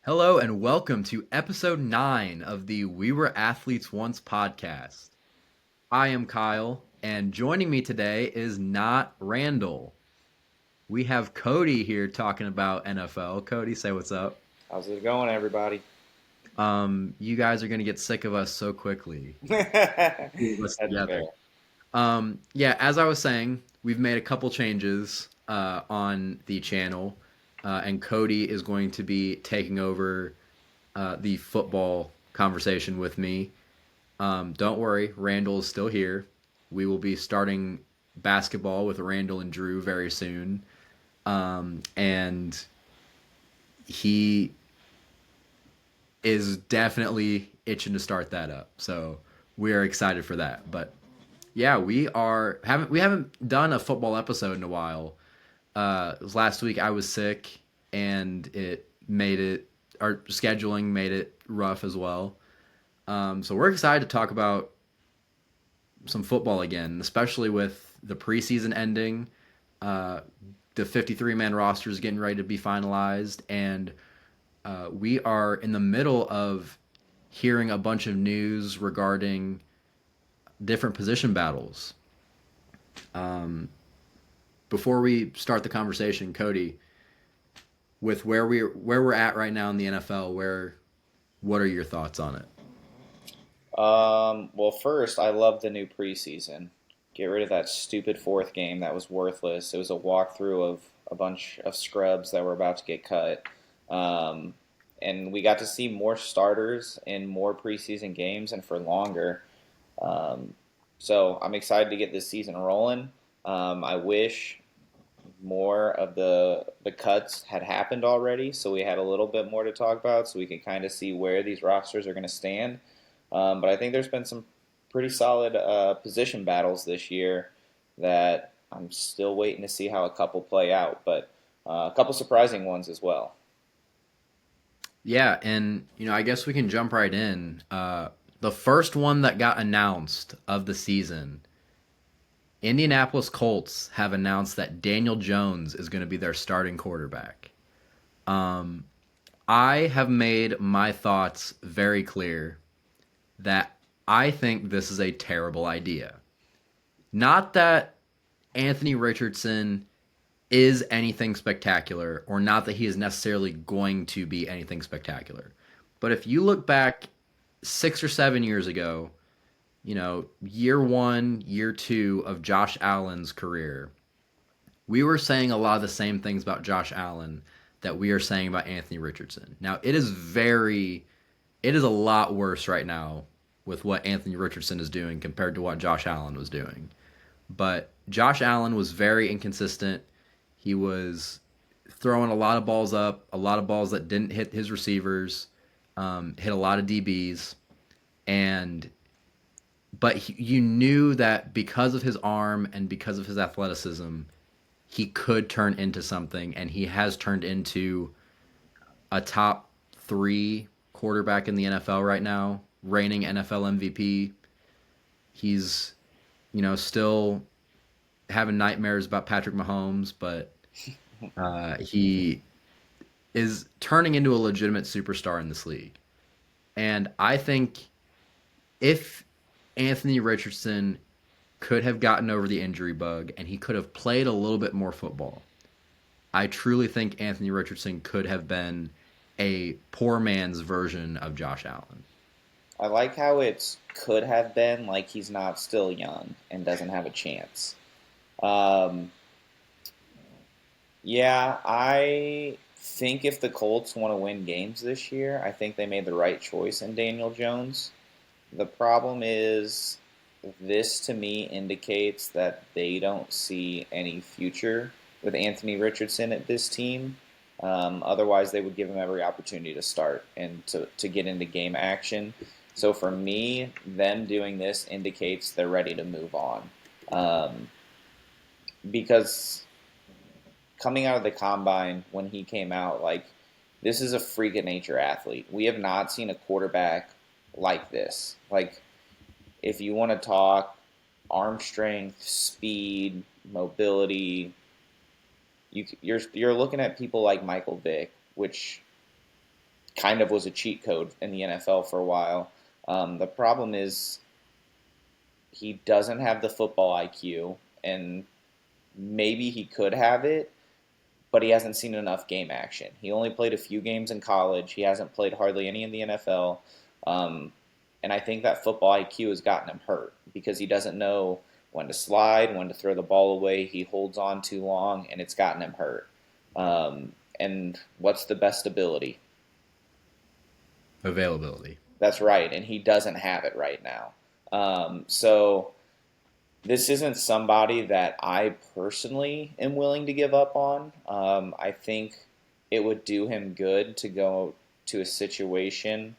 Hello and welcome to episode 9 of the We Were Athletes Once podcast. I am Kyle, and joining me today is not Randall. We have Cody here talking about NFL. Cody, say what's up. How's it going, everybody? You guys are going to get sick of us so quickly. Two of us That's fair. together. Yeah, as I was saying, we've made a couple changes on the channel, and Cody is going to be taking over the football conversation with me. Don't worry, Randall is still here. We will be starting basketball with Randall and Drew very soon. And he is definitely itching to start that up. So we are excited for that. But yeah, we haven't done a football episode in a while. Last week I was sick and it made it our scheduling made it rough as well. So we're excited to talk about some football again, especially with the preseason ending. Uh, the 53-man roster is getting ready to be finalized, and we are in the middle of hearing a bunch of news regarding different position battles. Before we start the conversation, Cody, with where we're at right now in the NFL, what are your thoughts on it? Well, first, I love the new preseason. Get rid of that stupid fourth game that was worthless. It was a walkthrough of a bunch of scrubs that were about to get cut. Um, and we got to see more starters in more preseason games and for longer. Um, so I'm excited to get this season rolling. I wish more of the cuts had happened already, so we had a little bit more to talk about, so we can kind of see where these rosters are going to stand. But I think there's been some pretty solid position battles this year that I'm still waiting to see how a couple play out, but a couple surprising ones as well. Yeah, and I guess we can jump right in. The first one that got announced of the season, Indianapolis Colts have announced that Daniel Jones is going to be their starting quarterback. Um, I have made my thoughts very clear that I think this is a terrible idea. Not that Anthony Richardson is anything spectacular, or not that he is necessarily going to be anything spectacular. But if you look back 6 or 7 years ago, year one, year two of Josh Allen's career, we were saying a lot of the same things about Josh Allen that we are saying about Anthony Richardson. Now, it is a lot worse right now with what Anthony Richardson is doing compared to what Josh Allen was doing. But Josh Allen was very inconsistent. He was throwing a lot of balls up, a lot of balls that didn't hit his receivers, hit a lot of DBs, and you knew that because of his arm and because of his athleticism, he could turn into something, and he has turned into a top three quarterback in the NFL right now, reigning NFL MVP. He's, still having nightmares about Patrick Mahomes, but he is turning into a legitimate superstar in this league. And I think if Anthony Richardson could have gotten over the injury bug and he could have played a little bit more football, I truly think Anthony Richardson could have been a poor man's version of Josh Allen. I like how it's could have been like he's not still young and doesn't have a chance. Um, Yeah, I think if the Colts want to win games this year, I think they made the right choice in Daniel Jones. The problem is, this to me indicates that they don't see any future with Anthony Richardson at this team. Otherwise, they would give him every opportunity to start and to get into game action. So for me, them doing this indicates they're ready to move on. Um, because coming out of the combine when he came out, like, this is a freak of nature athlete. We have not seen a quarterback like this. Like, if you want to talk arm strength, speed, mobility, you're looking at people like Michael Vick, which kind of was a cheat code in the NFL for a while. The problem is he doesn't have the football IQ, and maybe he could have it, but he hasn't seen enough game action. He only played a few games in college. He hasn't played hardly any in the NFL. Um, and I think that football IQ has gotten him hurt because he doesn't know when to slide, when to throw the ball away. He holds on too long, and it's gotten him hurt. And what's the best ability? Availability. That's right, and he doesn't have it right now. So this isn't somebody that I personally am willing to give up on. I think it would do him good to go to a situation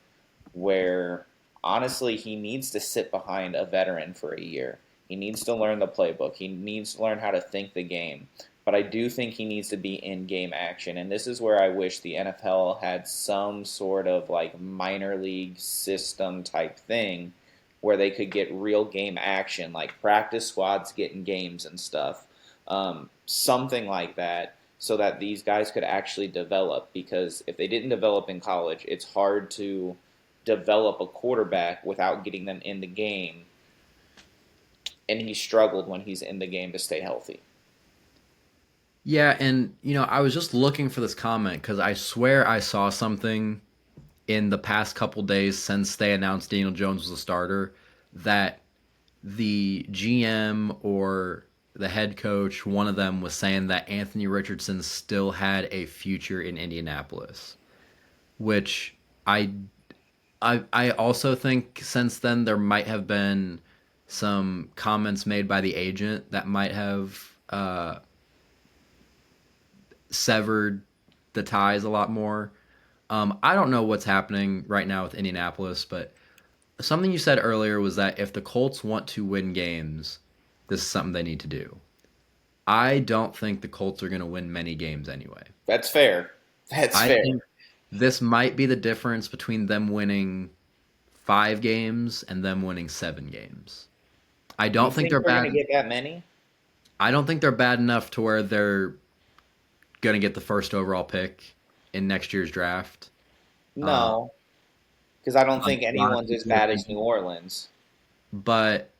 where honestly he needs to sit behind a veteran for a year. He needs to learn the playbook. He needs to learn how to think the game. But I do think he needs to be in game action. And this is where I wish the NFL had some sort of like minor league system type thing where they could get real game action, like practice squads getting games and stuff. Something like that so that these guys could actually develop. Because if they didn't develop in college, it's hard to develop a quarterback without getting them in the game. And he struggled when he's in the game to stay healthy. Yeah, and I was just looking for this comment because I swear I saw something in the past couple days since they announced Daniel Jones was a starter that the GM or the head coach, one of them was saying that Anthony Richardson still had a future in Indianapolis, which I I also think since then there might have been some comments made by the agent that might have severed the ties a lot more. I don't know what's happening right now with Indianapolis, but something you said earlier was that if the Colts want to win games, this is something they need to do. I don't think the Colts are going to win many games anyway. That's fair. That's I fair. think this might be the difference between them winning 5 games and them winning 7 games. I You don't think think they're they're going bad. to get that many? I don't think they're bad enough to where they're going to get the first overall pick in next year's draft. Uh, No, because I don't like think a lot of anyone's as people are bad as New thinking. Orleans. But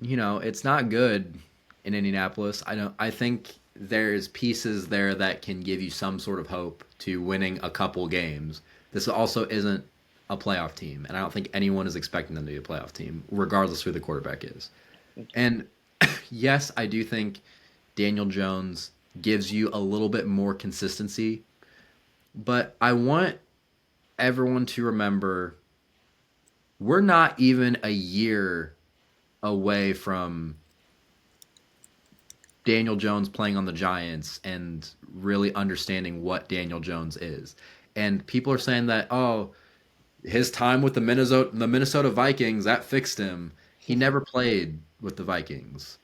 it's not good in Indianapolis. I don't. I think there's pieces there that can give you some sort of hope to winning a couple games. This also isn't a playoff team, and I don't think anyone is expecting them to be a playoff team, regardless who the quarterback is. And yes, I do think Daniel Jones gives you a little bit more consistency, but I want everyone to remember we're not even a year away from Daniel Jones playing on the Giants and really understanding what Daniel Jones is. And people are saying that, oh, his time with the Minnesota Vikings that fixed him. He never played with the Vikings.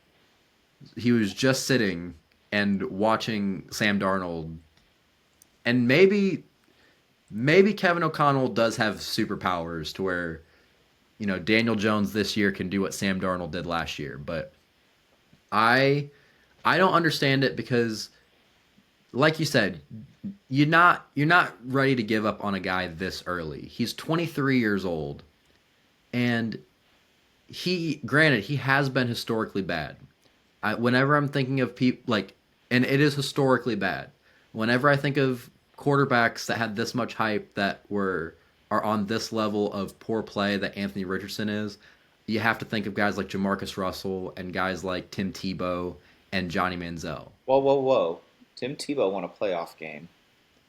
He was just sitting and watching Sam Darnold. And maybe Kevin O'Connell does have superpowers to where Daniel Jones this year can do what Sam Darnold did last year, but I I don't understand it because like you said, you're not ready to give up on a guy this early. He's 23 years old and he has been historically bad. Whenever I'm thinking of people like and it is historically bad. Whenever I think of quarterbacks that had this much hype that are on this level of poor play that Anthony Richardson is, you have to think of guys like Jamarcus Russell and guys like Tim Tebow and Johnny Manziel. Whoa, whoa, whoa! Tim Tebow won a playoff game,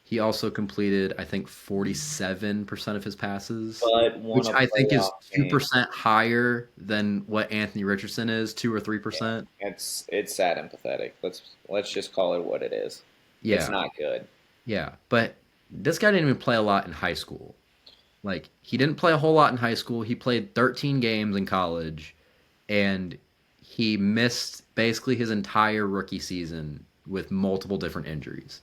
He also completed, I think, 47% of his passes, but won which a I think is playoff game. 2% higher than what Anthony Richardson is, 2 or Yeah, 3%. it's sad and pathetic. Let's just call it what it is. It's Yeah, not good. yeah. But this guy didn't even play a lot in high school. Like, he didn't play a whole lot in high school. He played 13 games in college, and he missed basically his entire rookie season with multiple different injuries.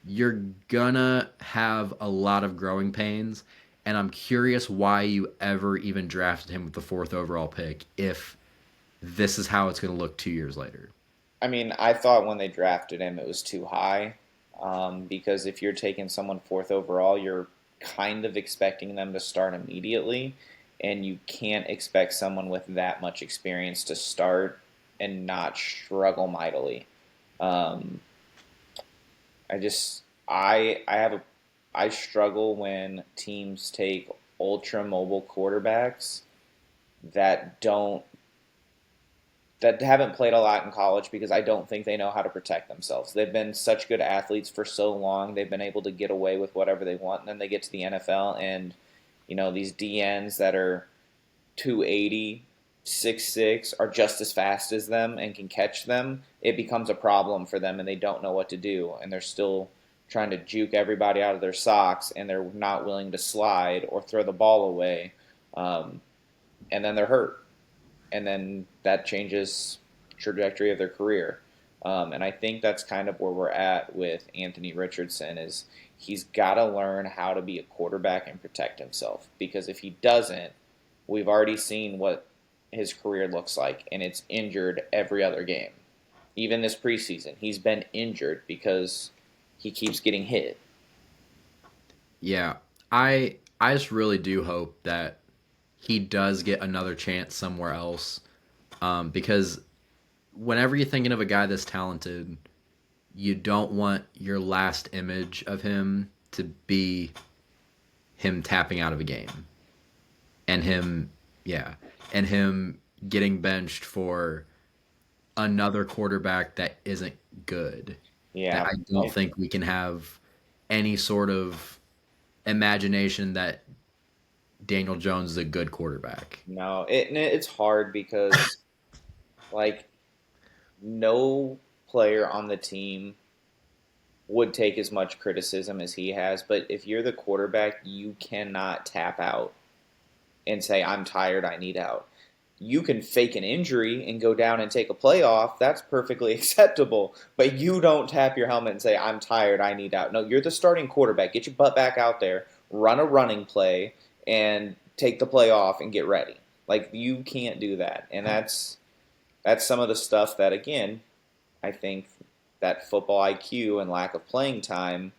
You're gonna have a lot of growing pains, and I'm curious why you ever even drafted him with the fourth overall pick if this is how it's gonna look 2 years later. I mean, I thought when they drafted him it was too high, because if you're taking someone fourth overall, you're kind of expecting them to start immediately, and you can't expect someone with that much experience to start and not struggle mightily. Um, I have a I struggle when teams take ultra mobile quarterbacks that don't that haven't played a lot in college because I don't think they know how to protect themselves. They've been such good athletes for so long. They've been able to get away with whatever they want, and then they get to the NFL and these DNs that are 280, 6'6" are just as fast as them and can catch them. It becomes a problem for them and they don't know what to do, and they're still trying to juke everybody out of their socks, and they're not willing to slide or throw the ball away. Um, and then they're hurt, and then that changes trajectory of their career. And I think that's kind of where we're at with Anthony Richardson is he's got to learn how to be a quarterback and protect himself, because if he doesn't, we've already seen what his career looks like, and it's injured every other game. Even this preseason, he's been injured because he keeps getting hit. Yeah, I just really do hope that he does get another chance somewhere else. Because whenever you're thinking of a guy this talented, you don't want your last image of him to be him tapping out of a game and him, yeah, and him getting benched for another quarterback that isn't good. That Yeah, I don't think we can have any sort of imagination that Daniel Jones is a good quarterback. no, it's hard because like no player on the team would take as much criticism as he has. But if you're the quarterback, you cannot tap out and say, I'm tired, I need out. You can fake an injury and go down and take a playoff. That's perfectly acceptable. But you don't tap your helmet and say, I'm tired, I need out. No, you're the starting quarterback. Get your butt back out there, run a running play, and take the play off and get ready. Like, you can't do that. And that's some of the stuff that, again, I think that football IQ and lack of playing time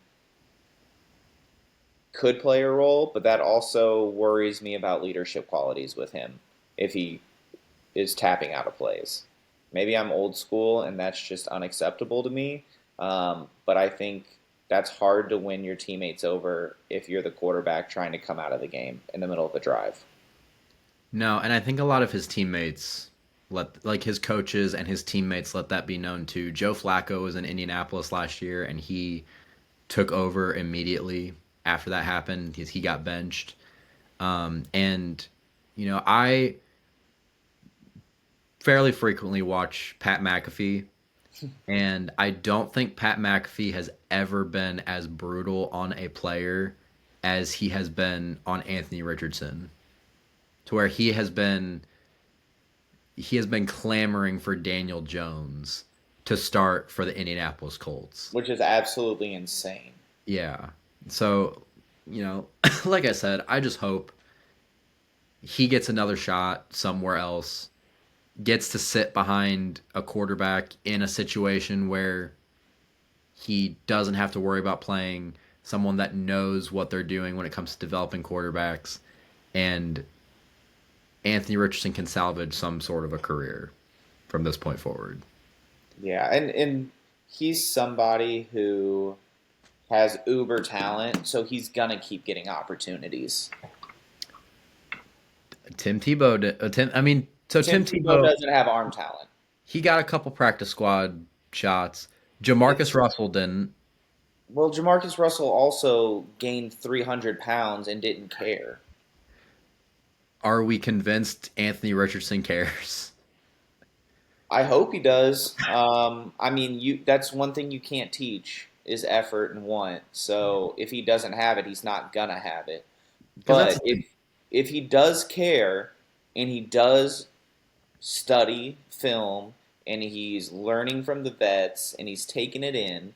could play a role, but that also worries me about leadership qualities with him if he is tapping out of plays. Maybe I'm old school and that's just unacceptable to me, but I think that's hard to win your teammates over if you're the quarterback trying to come out of the game in the middle of a drive. No, and I think a lot of his teammates like his coaches and his teammates let that be known too. Joe Flacco was in Indianapolis last year and he took over immediately after that happened. He got benched. And I fairly frequently watch Pat McAfee, and I don't think Pat McAfee has ever been as brutal on a player as he has been on Anthony Richardson, to where he has been clamoring for Daniel Jones to start for the Indianapolis Colts. Which is absolutely insane. Yeah. So, like I said, I just hope he gets another shot somewhere else, gets to sit behind a quarterback in a situation where he doesn't have to worry about playing someone that knows what they're doing when it comes to developing quarterbacks, and Anthony Richardson can salvage some sort of a career from this point forward. Yeah, and he's somebody who has uber talent, so he's gonna keep getting opportunities. Tim Tebow, I mean, so Tim Tim Tebow Tebow, doesn't have arm talent. he got a couple practice squad shots. Jamarcus It's Russell didn't. Well, Jamarcus Russell also gained 300 pounds and didn't care. Are we convinced Anthony Richardson cares? I hope he does. I mean, that's one thing you can't teach is effort and want. So if he doesn't have it, he's not gonna have it. Because that's But if he does care and he does study film and he's learning from the vets and he's taking it in,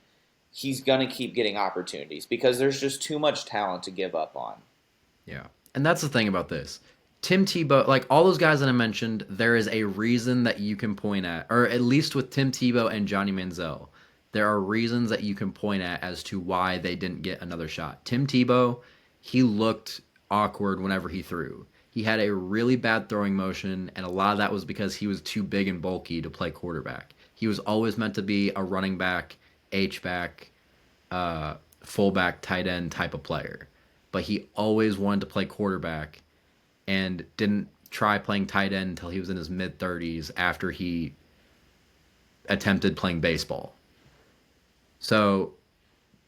he's gonna keep getting opportunities because there's just too much talent to give up on. yeah. And that's the thing about this. Tim Tebow, like all those guys that I mentioned, there is a reason that you can point at, or at least with Tim Tebow and Johnny Manziel, there are reasons that you can point at as to why they didn't get another shot. Tim Tebow he looked awkward whenever he threw. He had a really bad throwing motion, and a lot of that was because he was too big and bulky to play quarterback. He was always meant to be a running back, H back, fullback, tight end type of player. But he always wanted to play quarterback and didn't try playing tight end until he was in his mid 30s after he attempted playing baseball. So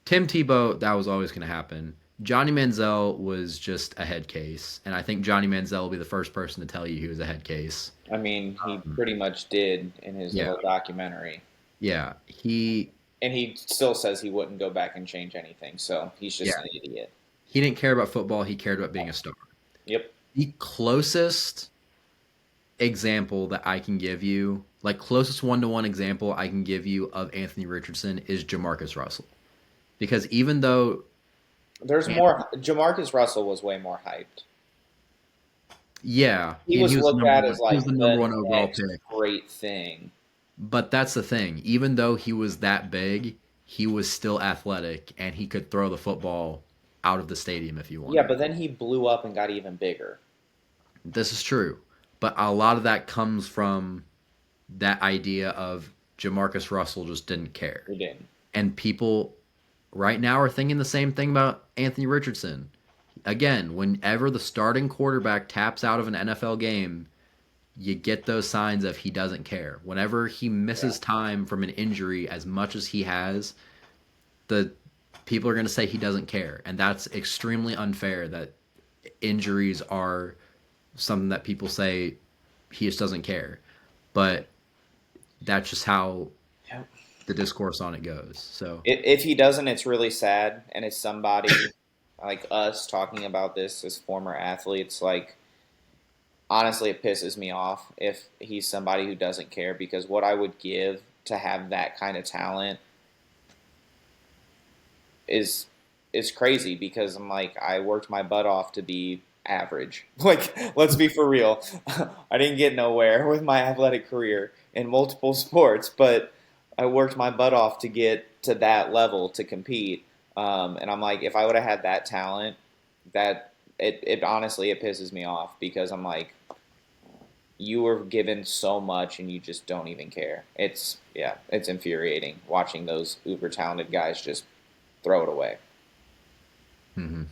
Tim Tebow, that was always going to happen. Johnny Manziel was just a head case, and I think Johnny Manziel will be the first person to tell you he was a head case. I mean, he pretty much did in his Yeah, little documentary. yeah, And he still says he wouldn't go back and change anything, so he's just yeah, an idiot. he didn't care about football. He cared about being a star. Yep. The closest example that I can give you, like closest one-to-one example I can give you of Anthony Richardson is Jamarcus Russell. Because even though There's more. Jamarcus Russell was way more hyped. yeah, He and was looked at as he like was the number the one overall next pick. great thing. But that's the thing. Even though he was that big, he was still athletic and he could throw the football out of the stadium if he Yeah, wanted. but then he blew up and got even bigger. This is true. But a lot of that comes from that idea of Jamarcus Russell just didn't care. He didn't. And people right now are thinking the same thing about Anthony Richardson. Again, whenever the starting quarterback taps out of an NFL game, you get those signs of he doesn't care. Whenever he Yeah. misses time from an injury as much as he has, the people are going to say he doesn't care, and that's extremely unfair that injuries are something that people say he just doesn't care. But that's just how Yep. the discourse on it goes. So, If he doesn't, it's really sad, and it's somebody like us talking about this as former athletes. Like, honestly, it pisses me off if he's somebody who doesn't care because what I would give to have that kind of talent is is crazy because I'm like I worked my butt off to be average. Like let's be for real. I didn't get nowhere with my athletic career in multiple sports, but I worked my butt off to get to that level to compete. And I'm like, if I would have had that talent, that it honestly it pisses me off because I'm like, you were given so much and you just don't even care. It's yeah, it's infuriating watching those uber talented guys just throw it away. mhm.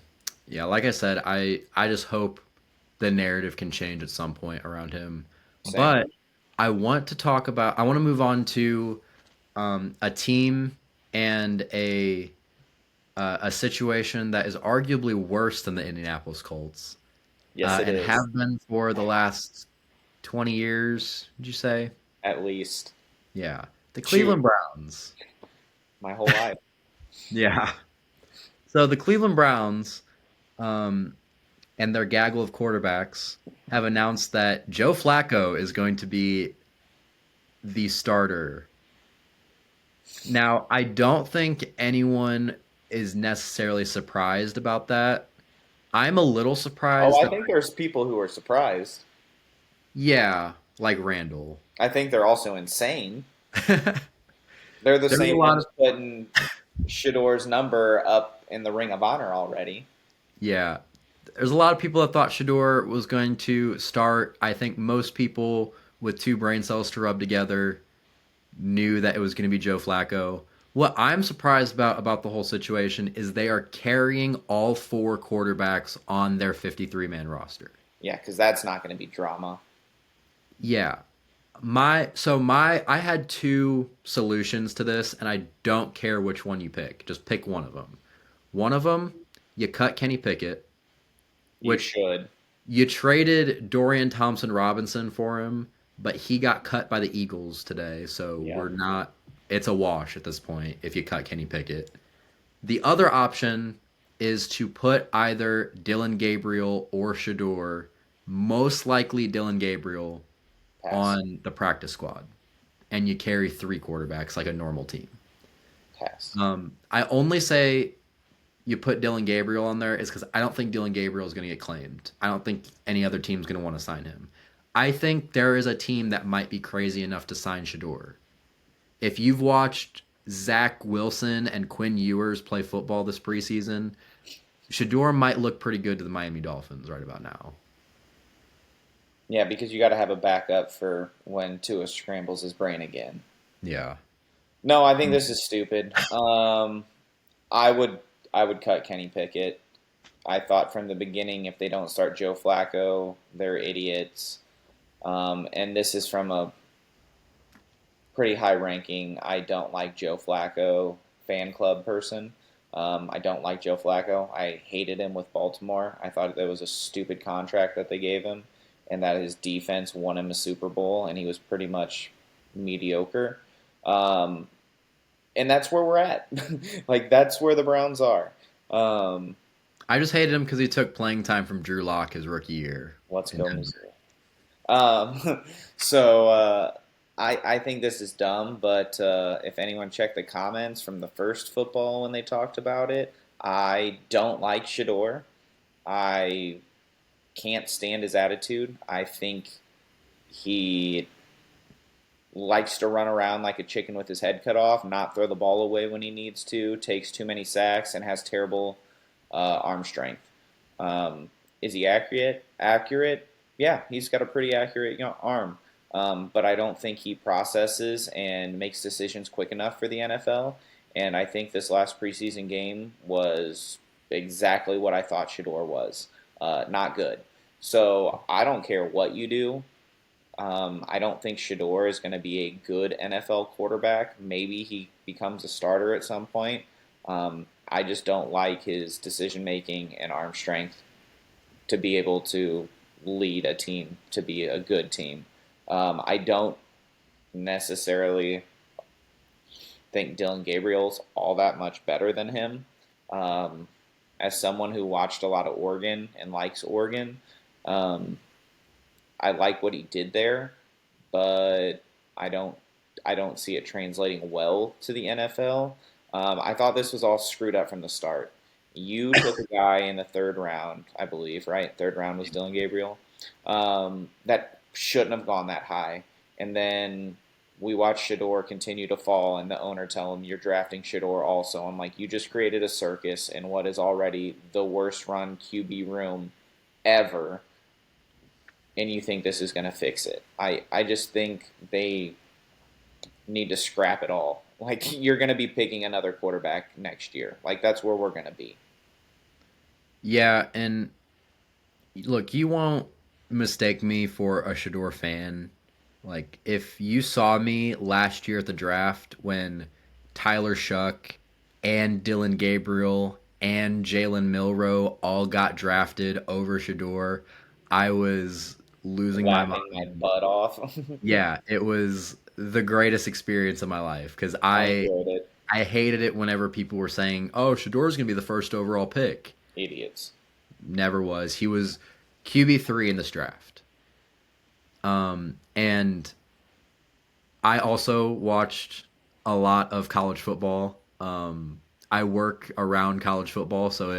Yeah, like I said, I just hope the narrative can change at some point around him. Same. But I want to move on to a team and a situation that is arguably worse than the Indianapolis Colts, Yes, it and is. have been for the last 20 years. Would you say? At least. Yeah, the Shoot, Cleveland Browns. my whole life. Yeah. So the Cleveland Browns, um, and their gaggle of quarterbacks have announced that Joe Flacco is going to be the starter. Now, I don't think anyone is necessarily surprised about that. I'm a little Oh, surprised I that, think there's people who are surprised. yeah, like Randall. I think they're also insane. They're the There's a same lot ones of, putting Shador's number up in the Ring of Honor already. yeah, there's a lot of people that thought Shador was going to start. I think most people with two brain cells to rub together knew that it was going to be Joe Flacco. What I'm surprised about the whole situation is they are carrying all four quarterbacks on their 53-man roster. Yeah, because that's not going to be drama. Yeah. I had two solutions to this and I don't care which one you pick. Just pick one of them. One of them, you cut Kenny Pickett, You which should. you traded Dorian Thompson Robinson for him, but he got cut by the Eagles today, so Yeah. we're not it's a wash at this point if you cut Kenny Pickett. The other option is to put either Dylan Gabriel or Shador, most likely Dylan Gabriel, Pass. on the practice squad, and you carry three quarterbacks like a normal team. Pass. I only say you put Dylan Gabriel on there is because I don't think Dylan Gabriel is going to get claimed. I don't think any other team's going to want to sign him. I think there is a team that might be crazy enough to sign Shador. If you've watched Zach Wilson and Quinn Ewers play football this preseason, Shador might look pretty good to the Miami Dolphins right about now. Yeah, because you got to have a backup for when Tua scrambles his brain again. Yeah. No, I think this is stupid. I would I would cut Kenny Pickett. I thought from the beginning if they don't start Joe Flacco, they're idiots. And this is from a pretty high ranking. I don't like Joe Flacco fan club person. I don't like Joe Flacco. I hated him with Baltimore. I thought that was a stupid contract that they gave him, and that his defense won him a Super Bowl, and he was pretty much mediocre. Um, and that's where we're at. Like that's where the Browns are. Um, I just hated him because he took playing time from Drew Lock his rookie year let's in go Denver. Missouri. Um, so I think this is dumb, but if anyone checked the comments from the first football when they talked about it, I don't like Shador. I can't stand his attitude. I think he likes to run around like a chicken with his head cut off, not throw the ball away when he needs to, takes too many sacks, and has terrible arm strength. Is he accurate? Accurate? Yeah, he's got a pretty accurate arm. But I don't think he processes and makes decisions quick enough for the NFL. And I think this last preseason game was exactly what I thought Shador was. Not good. So I don't care what you do. I don't think Shador is going to be a good NFL quarterback. Maybe he becomes a starter at some point. I just don't like his decision making and arm strength to be able to lead a team to be a good team. I don't necessarily think Dylan Gabriel's all that much better than him. Um, as someone who watched a lot of Oregon and likes Oregon, um, I like what he did there, but I don't I don't see it translating well to the NFL. I thought this was all screwed up from the start. You took a guy in the third round, I believe, right? Third round was Dylan Gabriel. That shouldn't have gone that high. And then we watched Shador continue to fall, and the owner tell him, "You're drafting Shador also." I'm like, you just created a circus in what is already the worst run QB room ever, and you think this is going to fix it. I just think they need to scrap it all. Like, you're going to be picking another quarterback next year. Like, that's where we're going to be. Yeah, and look, you won't mistake me for a Shador fan. Like, if you saw me last year at the draft when Tyler Shuck and Dylan Gabriel and Jalen Milrow all got drafted over Shador, I was losing my Laughing my mind. butt off. Yeah, it was the greatest experience of my life because I I enjoyed it. I hated it whenever people were saying, "Oh, Shador's gonna be the first overall pick." Idiots. Never was. He was QB3 in this draft. And I also watched a lot of college football. I work around college football, so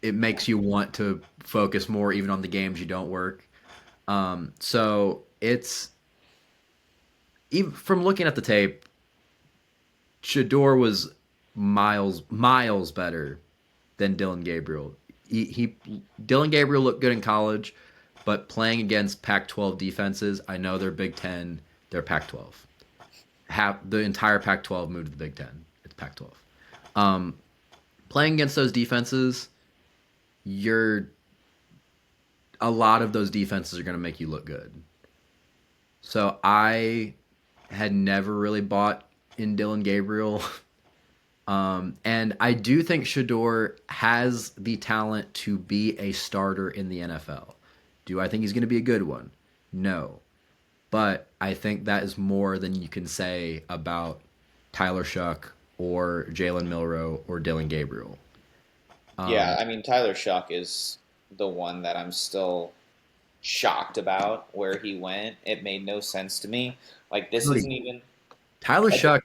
it makes you want to focus more even on the games you don't work. So it's even from looking at the tape, Shador was miles better than Dylan Gabriel. He Dylan Gabriel looked good in college, but playing against Pac-12 defenses, I know they're Big Ten, they're Pac-12. Half the entire Pac-12 moved to the Big Ten. It's Pac-12. Um, Playing against those defenses, you're a lot of those defenses are going to make you look good. So I had never really bought in Dylan Gabriel. And I do think Shador has the talent to be a starter in the NFL. Do I think he's going to be a good one? No. But I think that is more than you can say about Tyler Shuck or Jalen Milrow or Dylan Gabriel. Yeah, Um, I mean, Tyler Shuck is the one that I'm still shocked about where he went. It made no sense to me. Like, this isn't even. Tyler Like, Shuck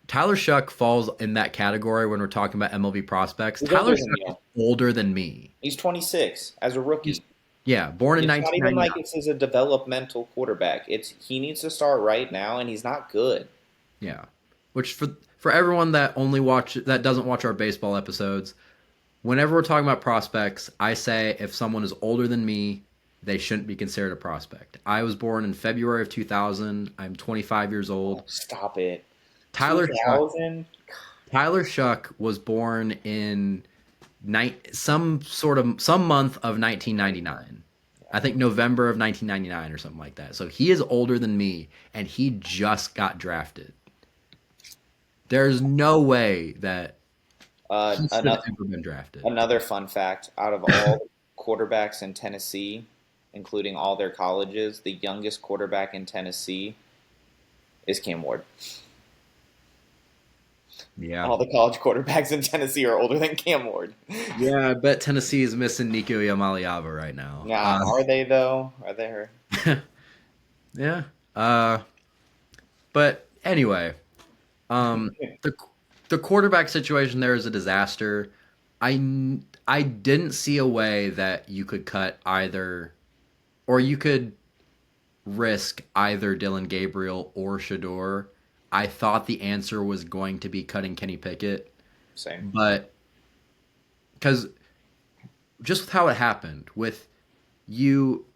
Tyler Shuck falls in that category when we're talking about MLB prospects. he's Tyler older than Shuck is you. older than me. He's 26 as a He's rookie. yeah, born in It's not even 1999. like it's as a developmental quarterback. It's he needs to start right now, and he's not good. Yeah. Which for everyone that only watch that doesn't watch our baseball episodes, whenever we're talking about prospects, I say if someone is older than me, they shouldn't be considered a prospect. I was born in February of 2000. I'm 25 years Oh, old. stop it. Tyler Shuck 2000? Tyler Shuck was born in some month of 1999. I think November of 1999 or something like that. So he is older than me, and he just got drafted. There's no way that he should have Another ever been drafted. another fun fact: out of all the quarterbacks in Tennessee, including all their colleges, the youngest quarterback in Tennessee is Cam Ward. Yeah. All the college quarterbacks in Tennessee are older than Cam Ward. Yeah, I bet Tennessee is missing Nico Yamaliava right now. Nah, are they though? Are they? Yeah. Uh, but anyway, the quarterback situation there is a disaster. I didn't see a way that you could cut either, or you could risk either Dylan Gabriel or Shador. I thought the answer was going to be cutting Kenny Pickett, Same. but because just with how it happened, with you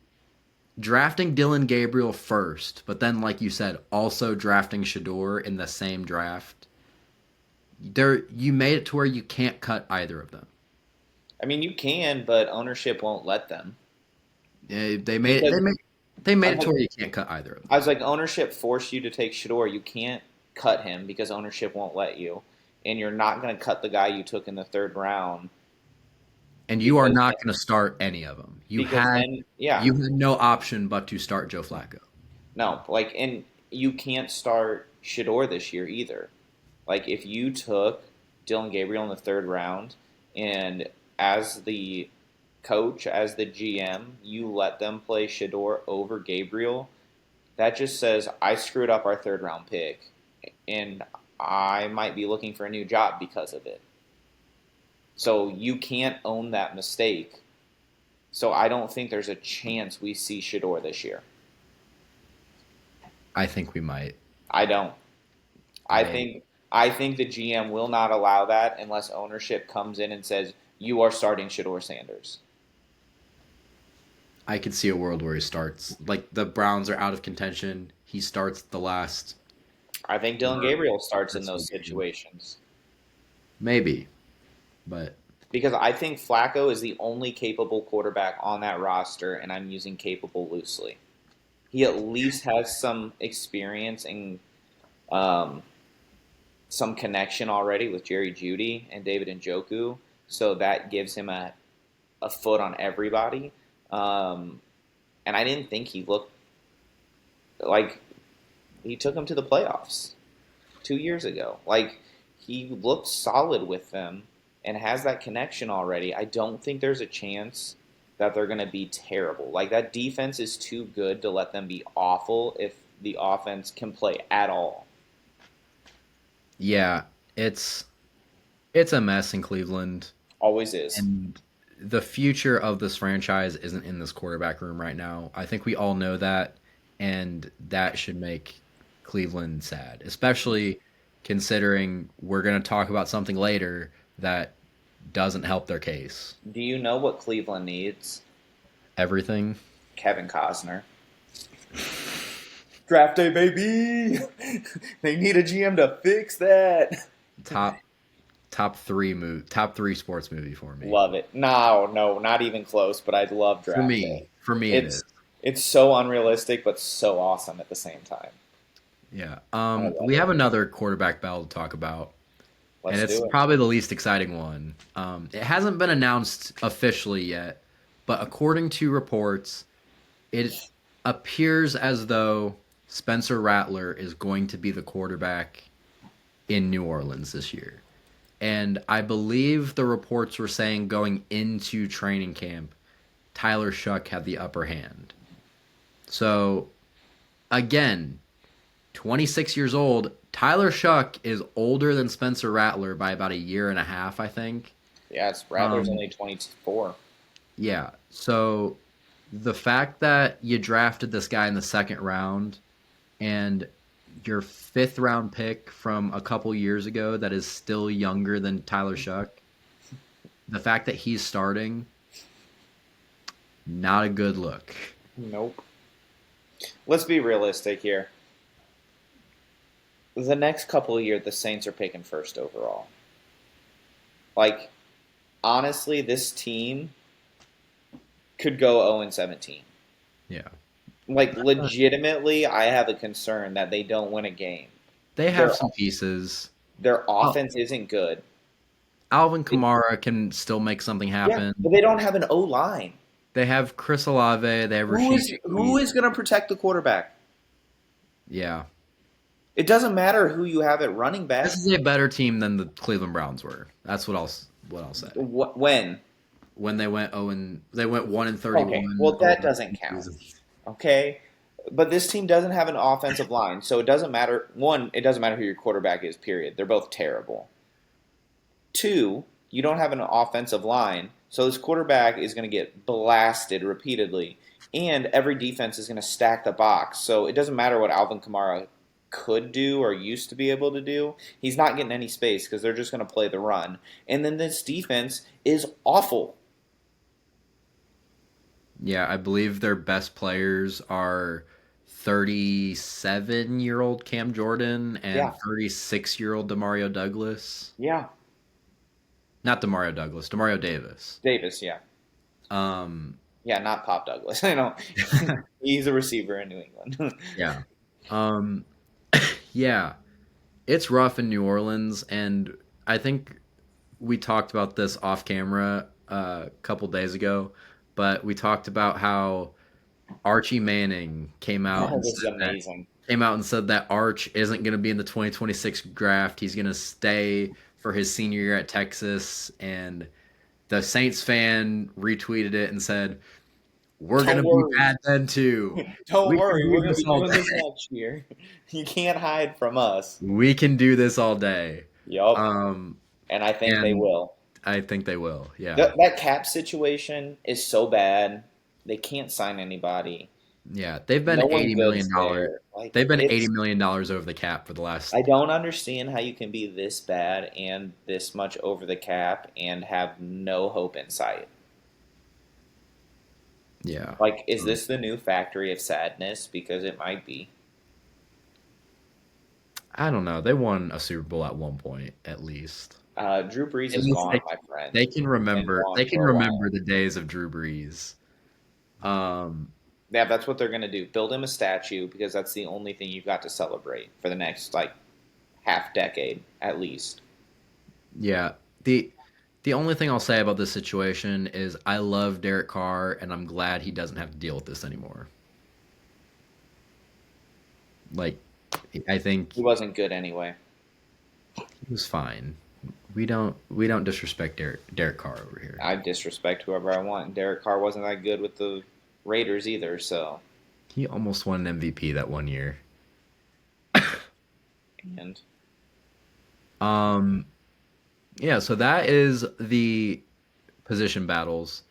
drafting Dylan Gabriel first, but then, like you said, also drafting Shador in the same draft, there you made it to where you can't cut either of them. I mean, you can, but ownership won't let them. They made it. Because They I made it was, to where you can't cut either of I them. was like, ownership forced you to take Shador. You can't cut him because ownership won't let you, and you're not going to cut the guy you took in the third round And you are because not going to start any of them. yeah, You had no option but to start Joe Flacco. no, like, and you can't start Shador this year either. Like, if you took Dylan Gabriel in the third round, and as the coach, as the GM, you let them play Shador over Gabriel, that just says I screwed up our third round pick, and I might be looking for a new job because of it. So you can't own that mistake. So I don't think there's a chance we see Shador this year. I think we might. I don't. I I think I think the GM will not allow that unless ownership comes in and says you are starting Shador Sanders. I could see a world where he starts. Like the Browns are out of contention. He starts the last I think Dylan Gabriel starts in preseason those game. situations Maybe, but because I think Flacco is the only capable quarterback on that roster, and I'm using capable loosely. He at least has some experience and um, some connection already with Jerry Jeudy and David Njoku, so that gives him a foot on everybody. Um, and I didn't think he looked like he took them to the playoffs 2 years ago. Like he looked solid with them and has that connection already. I don't think there's a chance that they're going to be terrible. Like that defense is too good to let them be awful if the offense can play at all. yeah, it's it's a mess in Cleveland, Always is. and the future of this franchise isn't in this quarterback room right now. I think we all know that, and that should make Cleveland sad, especially considering we're going to talk about something later that doesn't help their case. Do you know what Cleveland needs? Everything Kevin Costner. Draft day, baby. They need a GM to fix that. top top three sports movie for me. Love it. No, no, not even close. But I love draft day. For me, it is. It's so unrealistic, but so awesome at the same time. Yeah. I love We it. have another quarterback battle to talk about, and Let's it's do it. probably the least exciting one. It hasn't been announced officially yet, but according to reports, it appears as though Spencer Rattler is going to be the quarterback in New Orleans this year. And I believe the reports were saying going into training camp, Tyler Shuck had the upper hand. So, again, 26 years old. Tyler Shuck is older than Spencer Rattler by about a year and a half, I think. Yes, Rattler's Um, only 24. yeah. So the fact that you drafted this guy in the second round and your fifth round pick from a couple years ago that is still younger than Tyler Shuck, the fact that he's starting, not a good look. Nope. Let's be realistic here. The next couple of years, the Saints are picking first overall. Like, honestly, this team could go 0-17. Yeah. Like, legitimately, I have a concern that they don't win a game. They have Their some pieces. their Oh, offense isn't good. Alvin It, Kamara can still make something yeah, happen. but they don't have an O line. They have Chris Olave. They have Rashid Who Shaheed. is going to protect the quarterback? Yeah. It doesn't matter who you have at running This back. is a better team than the Cleveland Browns were. That's what I'll say. When? When they went 1-31 Okay, well over that doesn't the count. season. Okay, but this team doesn't have an offensive line, so it doesn't matter. One, it doesn't matter who your quarterback is. Period. They're both terrible. Two, you don't have an offensive line, so this quarterback is going to get blasted repeatedly, and every defense is going to stack the box. So it doesn't matter what Alvin Kamara could do or used to be able to do. He's not getting any space because they're just going to play the run. And then this defense is awful. Yeah, I believe their best players are 37-year-old Cam Jordan and Yeah, 36-year-old Demario Douglas. yeah. Not Demario Douglas, Demario Davis. Davis, yeah. Um, Yeah, not Pop Douglas. I know. He's a receiver in New England. yeah. Um, yeah, it's rough in New Orleans, and I think we talked about this off camera a couple days ago, but we talked about how Archie Manning Oh, this is amazing. came out and said that Arch isn't going to be in the 2026 draft. He's going to stay for his senior year at Texas, and the Saints fan retweeted it and said, "We're going Don't to be worry. bad then too. Don't We can worry. do We're going to this be all doing day. this next year. You can't hide from us. We can do this all day." Yup. Um, And I think they and will. I think they will. Yeah. That cap situation is so bad. They can't sign anybody. Yeah, they've been No one $80 million. there. Like, They've been $80 it's. million over the cap for the I last. don't understand how you can be this bad and this much over the cap and have no hope in sight. Yeah. Like, is Um, this the new factory of sadness? Because it might be. I don't know. They won a Super Bowl at one point, at least. Drew Brees At is least gone, my friend. they can He's been remember. gone They for can a while. remember the days of Drew Brees. Um, Yeah, that's what they're going to do. Build him a statue because that's the only thing you've got to celebrate for the next, like, half decade at least. yeah. The only thing I'll say about this situation is I love Derek Carr, and I'm glad he doesn't have to deal with this anymore. Like, I think He wasn't good anyway. he was fine. We don't disrespect Derek Carr over here. I disrespect whoever I want. Derek Carr wasn't that good with the Raiders either, so. He almost won an MVP that one year. And Um, yeah, so that is the position battles.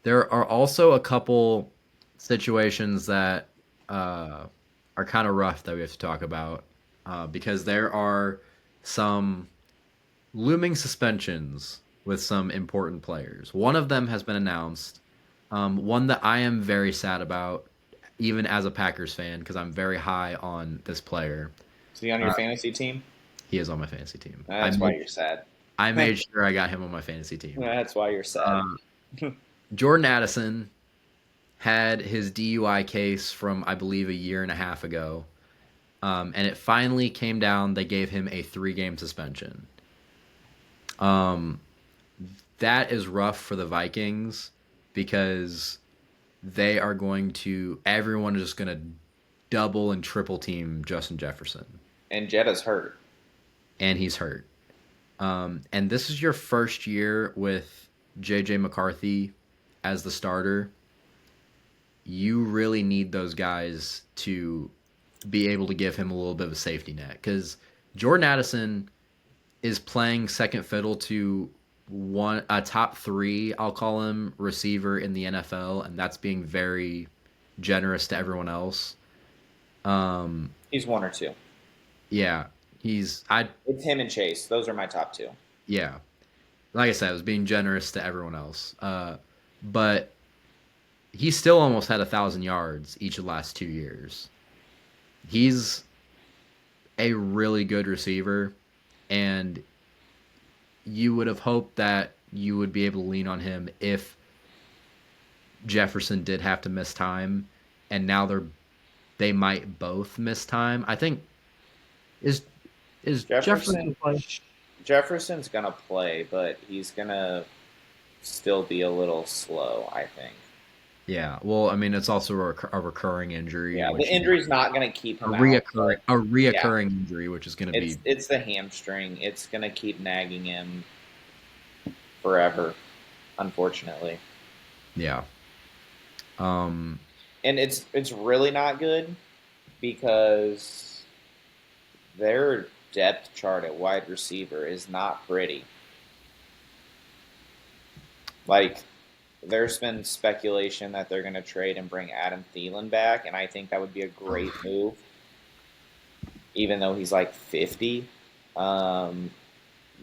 There are also a couple situations that uh, are kind of rough that we have to talk about because there are some looming suspensions with some important players. One of them has been announced. One that I am very sad about, even as a Packers fan, because I'm very high on this player. is he on your Uh, fantasy team? he is on my fantasy team. That's why you're sad. I made sure I got him on my fantasy team. That's why you're sad. Uh, Jordan Addison had his DUI case from, I believe, a year and a half ago. And it finally came down. They gave him a 3-game suspension. Um, that is rough for the Vikings because everyone is just going to double and triple team Justin Jefferson. And Jetta's hurt. And he's hurt. And this is your first year with J.J. McCarthy as the starter. You really need those guys to be able to give him a little bit of a safety net because Jordan Addison is playing second fiddle to a top 3, I'll call him, receiver in the NFL, and that's being very generous to everyone else. Um, He's one or two. yeah, he's I It's him and Chase. Those are my top two. yeah. like I said, I was being generous to everyone else. But he still almost had 1,000 yards each of the last 2 years. He's a really good receiver, and you would have hoped that you would be able to lean on him if Jefferson did have to miss time, and now they might both miss time. I think is is Jefferson Jefferson gonna play? Jefferson's gonna play, but he's gonna still be a little slow, I think. Yeah. Well, I mean, it's also a recurring injury, Yeah, the which injury's not gonna keep a him out, reoccurring but a yeah, reoccurring injury, which is going to be it's the hamstring. It's gonna keep nagging him forever, unfortunately. yeah. Um. And it's really not good because their depth chart at wide receiver is not pretty. Like there's been speculation that they're going to trade and bring Adam Thielen back, and I think that would be a great move, even though he's like 50, um,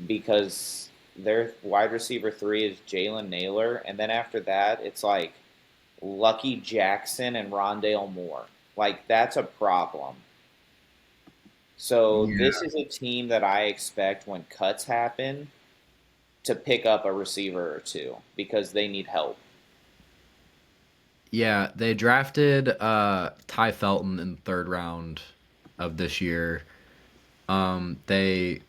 because their wide receiver three is Jalen Naylor, and then after that it's like Lucky Jackson and Rondale Moore. Like that's a problem. So Yeah. this is a team that I expect when cuts happen to pick up a receiver or two because they need help. Yeah. They drafted Ty Felton in the third round of this year. They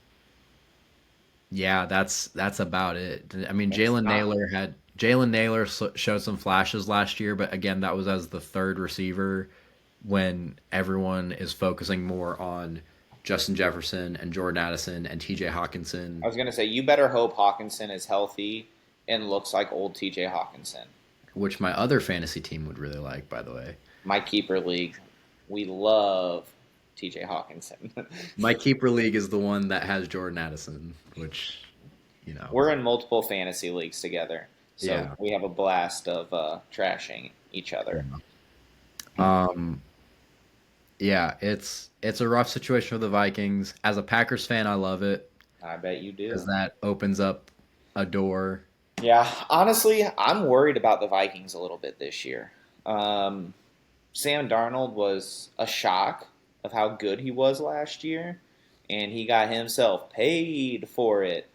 Yeah, that's about it. I mean, It's not. Jalen Naylor showed some flashes last year, but again, that was as the third receiver when everyone is focusing more on Justin Jefferson and Jordan Addison and T.J. I Hawkinson, was gonna say you better hope Hawkinson is healthy and looks like old T.J. Hawkinson. which my other fantasy team would really like, by the way. My keeper league, we love T.J. Hawkinson. My keeper league is the one that has Jordan Addison, which, you know, We're in multiple fantasy leagues together, so yeah. we have a blast of trashing each other. Um, yeah, it's a rough situation for the Vikings. As a Packers fan, I love it I bet you because do. that opens up a door. Yeah, honestly, I'm worried about the Vikings a little bit this year. Um, Sam Darnold was a shock of how good he was last year, and he got himself paid for it.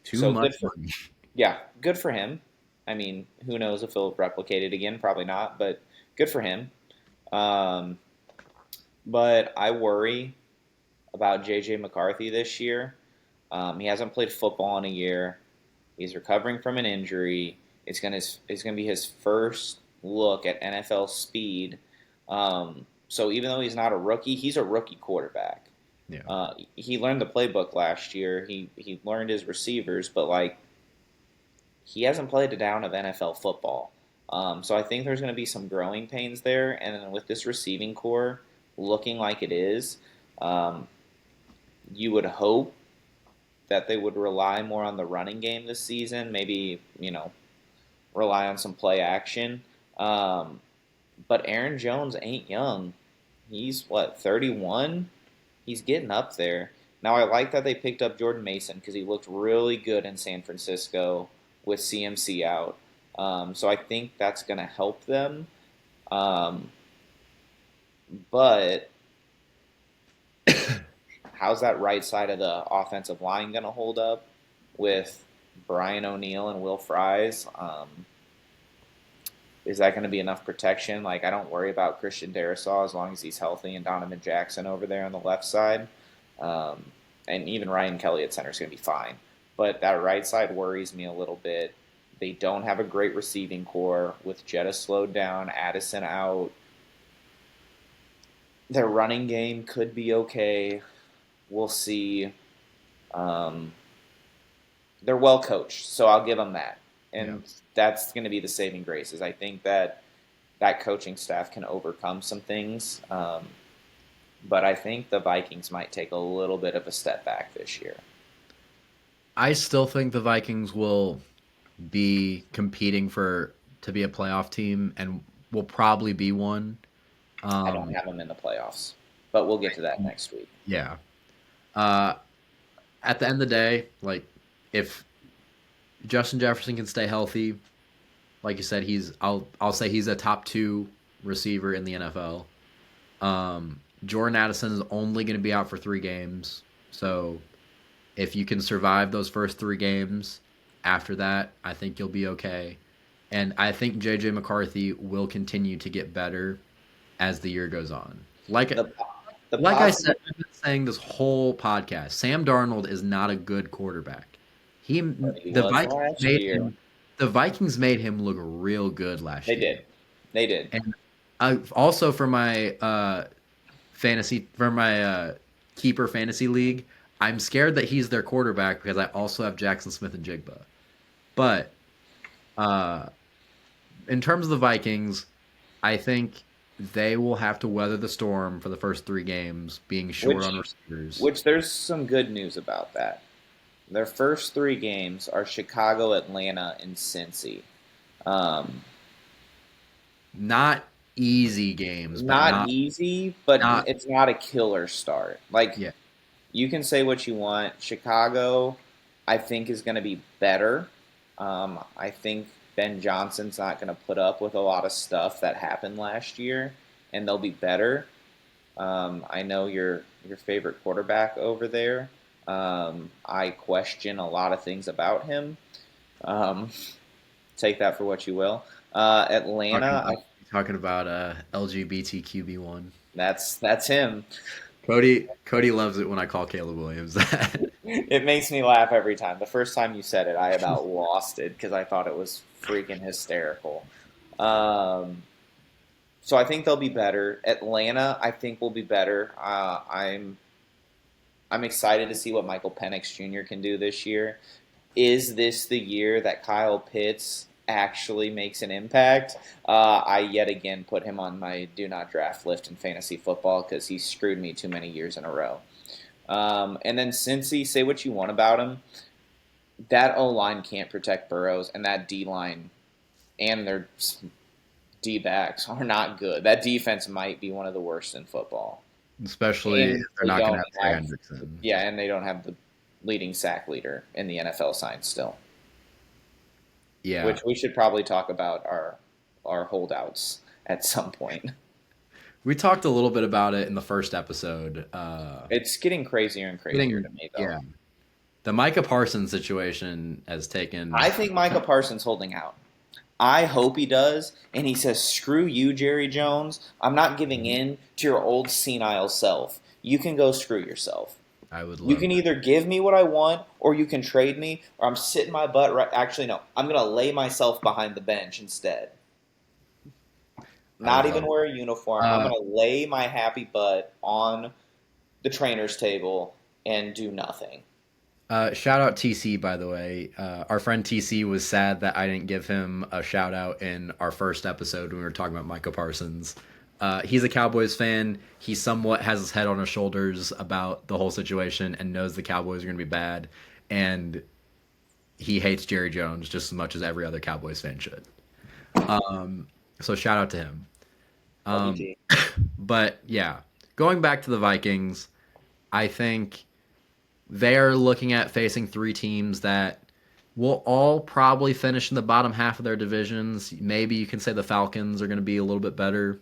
Too So much good for, money. yeah, good for him. I mean, who knows if he'll replicate it again? Probably not, but good for him. Um, but I worry about JJ McCarthy this year. He hasn't played football in a year. He's recovering from an injury. It's gonna be his first look at NFL speed. So even though he's not a rookie, he's a rookie quarterback. Yeah. He learned the playbook last year. He learned his receivers, but like he hasn't played a down of NFL football. So I think there's going to be some growing pains there. And then with this receiving core looking like it is, um, you would hope that they would rely more on the running game this season. Maybe rely on some play action. Um, but Aaron Jones ain't young. He's what 31. He's getting up there. Now I like that they picked up Jordan Mason because he looked really good in San Francisco with CMC out. So I think that's going to help them. Um, but how's that right side of the offensive line going to hold up with Brian O'Neill and Will Fries? Is that going to be enough protection? Like, I don't worry about Christian Darrisaw as long as he's healthy and Donovan Jackson over there on the left side. Um, and even Ryan Kelly at center is going to be fine. But that right side worries me a little bit. They don't have a great receiving core with Jetta slowed down, Addison out. Their running game could be okay. We'll see. Um, they're well coached, so I'll give them that. Yeah. And that's going to be the saving grace. Is I think that coaching staff can overcome some things. But I think the Vikings might take a little bit of a step back this year. I still think the Vikings will be competing for to be a playoff team and will probably be one. I don't Um, have them in the playoffs, but we'll get to that next week. yeah. Uh, at the end of the day, like if Justin Jefferson can stay healthy, like you said, I'll say he's a top 2 receiver in the NFL. Jordan Addison is only going to be out for 3 games, so if you can survive those first 3 games, after that, I think you'll be okay. And I think JJ McCarthy will continue to get better as the year goes on. The the Like I positive said, I've been saying this whole podcast, Sam Darnold is not a good quarterback. He he the was Vikings last made year. him the Vikings made him look real good last They year. did. They did. And I also for my keeper fantasy league, I'm scared that he's their quarterback because I also have Jackson Smith and Jigba. But uh, in terms of the Vikings, I think they will have to weather the storm for the first 3 games, being short on Which receivers. which there's some good news about that. Their first 3 games are Chicago, Atlanta, and Cincy. Um, Not easy games, but Not easy, but not it's not a killer start. Like, yeah. you can say what you want. Chicago, I think, is going to be better. I think Ben Johnson's not going to put up with a lot of stuff that happened last year, and they'll be better. I know your favorite quarterback over there. I question a lot of things about him. Um, Take that for what you will. Talking Atlanta, about talking about LGBTQB1. that's him. Cody loves it when I call Caleb Williams that. It makes me laugh every time. The first time you said it, I about lost it because I thought it was freaking hysterical. Um, so I think they'll be better. Atlanta, I think will be better. I'm excited to see what Michael Penix Jr. can do this year. Is this the year that Kyle Pitts actually makes an impact? I yet again put him on my do not draft list in fantasy football because he screwed me too many years in a row. And then Cincy, say what you want about him, that O line can't protect Burrows, and that D line and their D backs are not good. That defense might be one of the worst in football, Especially if and they're they not going to don't have Trey have Hendrickson. yeah, and they don't have the leading sack leader in the NFL sign still. Yeah. Which we should probably talk about our holdouts at some point. We talked a little bit about it in the first episode. It's getting crazier and crazier Getting to me, though. yeah. The Micah Parsons situation has taken I think Micah Parsons holding out. I hope he does, and he says, "Screw you, Jerry Jones. I'm not giving in to your old senile self. You can go screw yourself. I would You love can that. either give me what I want, or you can trade me, or I'm sitting my butt right." Actually, no. I'm gonna lay myself behind the bench instead. I would Not love even it. wear a uniform. I'm Uh, gonna lay my happy butt on the trainer's table and do nothing. Shout out TC, by the way. Our friend TC was sad that I didn't give him a shout out in our first episode when we were talking about Micah Parsons. He's a Cowboys fan. He somewhat has his head on his shoulders about the whole situation and knows the Cowboys are going to be bad. And he hates Jerry Jones just as much as every other Cowboys fan should. So shout out to him. Um, LBT. but yeah, going back to the Vikings, I think they are looking at facing 3 teams that will all probably finish in the bottom half of their divisions. Maybe you can say the Falcons are going to be a little bit better,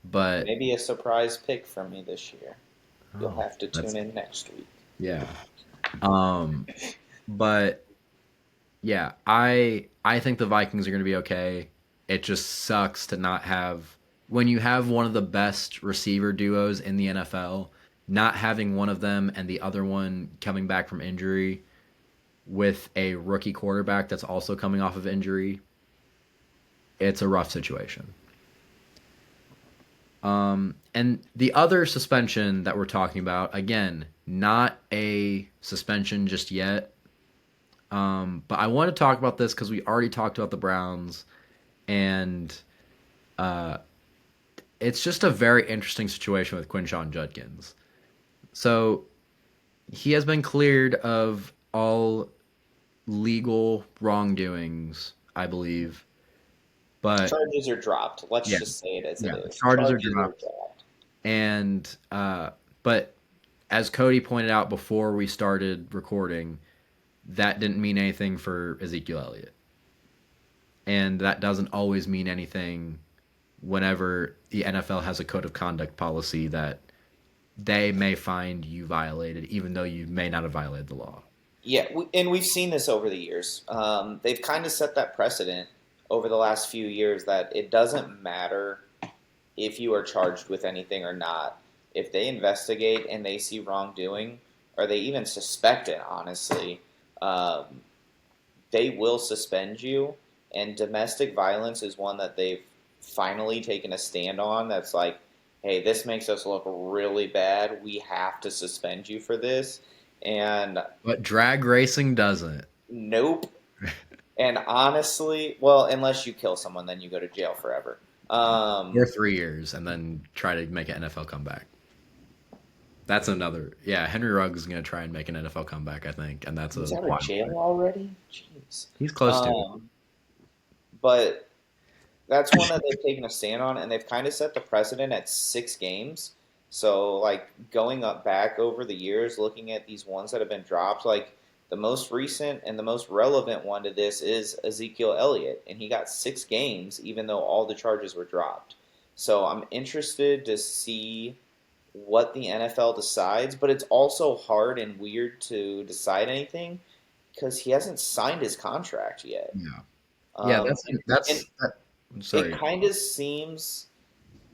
but Maybe a surprise pick from me this year. You'll oh, have to that's tune in next week. yeah. Um, but yeah, I think the Vikings are going to be okay. It just sucks to not have when you have one of the best receiver duos in the NFL, not having one of them and the other one coming back from injury with a rookie quarterback that's also coming off of injury. It's a rough situation. And the other suspension that we're talking about, again, not a suspension just yet. But I want to talk about this because we already talked about the Browns, and it's just a very interesting situation with Quinshawn Judkins. So he has been cleared of all legal wrongdoings, I believe. But Charges are dropped. Let's yeah, just say it as it yeah, the is. charges are Charges are dropped. dropped. And but as Cody pointed out before we started recording, that didn't mean anything for Ezekiel Elliott. And that doesn't always mean anything whenever the NFL has a code of conduct policy that they may find you violated, even though you may not have violated the law. Yeah, and we've seen this over the years. They've kind of set that precedent over the last few years that it doesn't matter if you are charged with anything or not. If they investigate and they see wrongdoing, or they even suspect it, honestly, um, they will suspend you. And domestic violence is one that they've finally taken a stand on. That's like, hey, this makes us look really bad. We have to suspend you for this. And But drag racing doesn't. nope. And honestly, well, unless you kill someone, then you go to jail forever. Or 3 years and then try to make an NFL comeback. That's another. Yeah, Henry Ruggs is going to try and make an NFL comeback, I think, and that's a he's out of wild jail play. already. Jeez. He's close to it. But that's one that they've taken a stand on, and they've kind of set the precedent at 6 games. So, like, going up back over the years, looking at these ones that have been dropped, like, the most recent and the most relevant one to this is Ezekiel Elliott, and he got 6 games, even though all the charges were dropped. So, I'm interested to see what the NFL decides, but it's also hard and weird to decide anything because he hasn't signed his contract yet. Yeah. Yeah, Um, and it sorry. kind of seems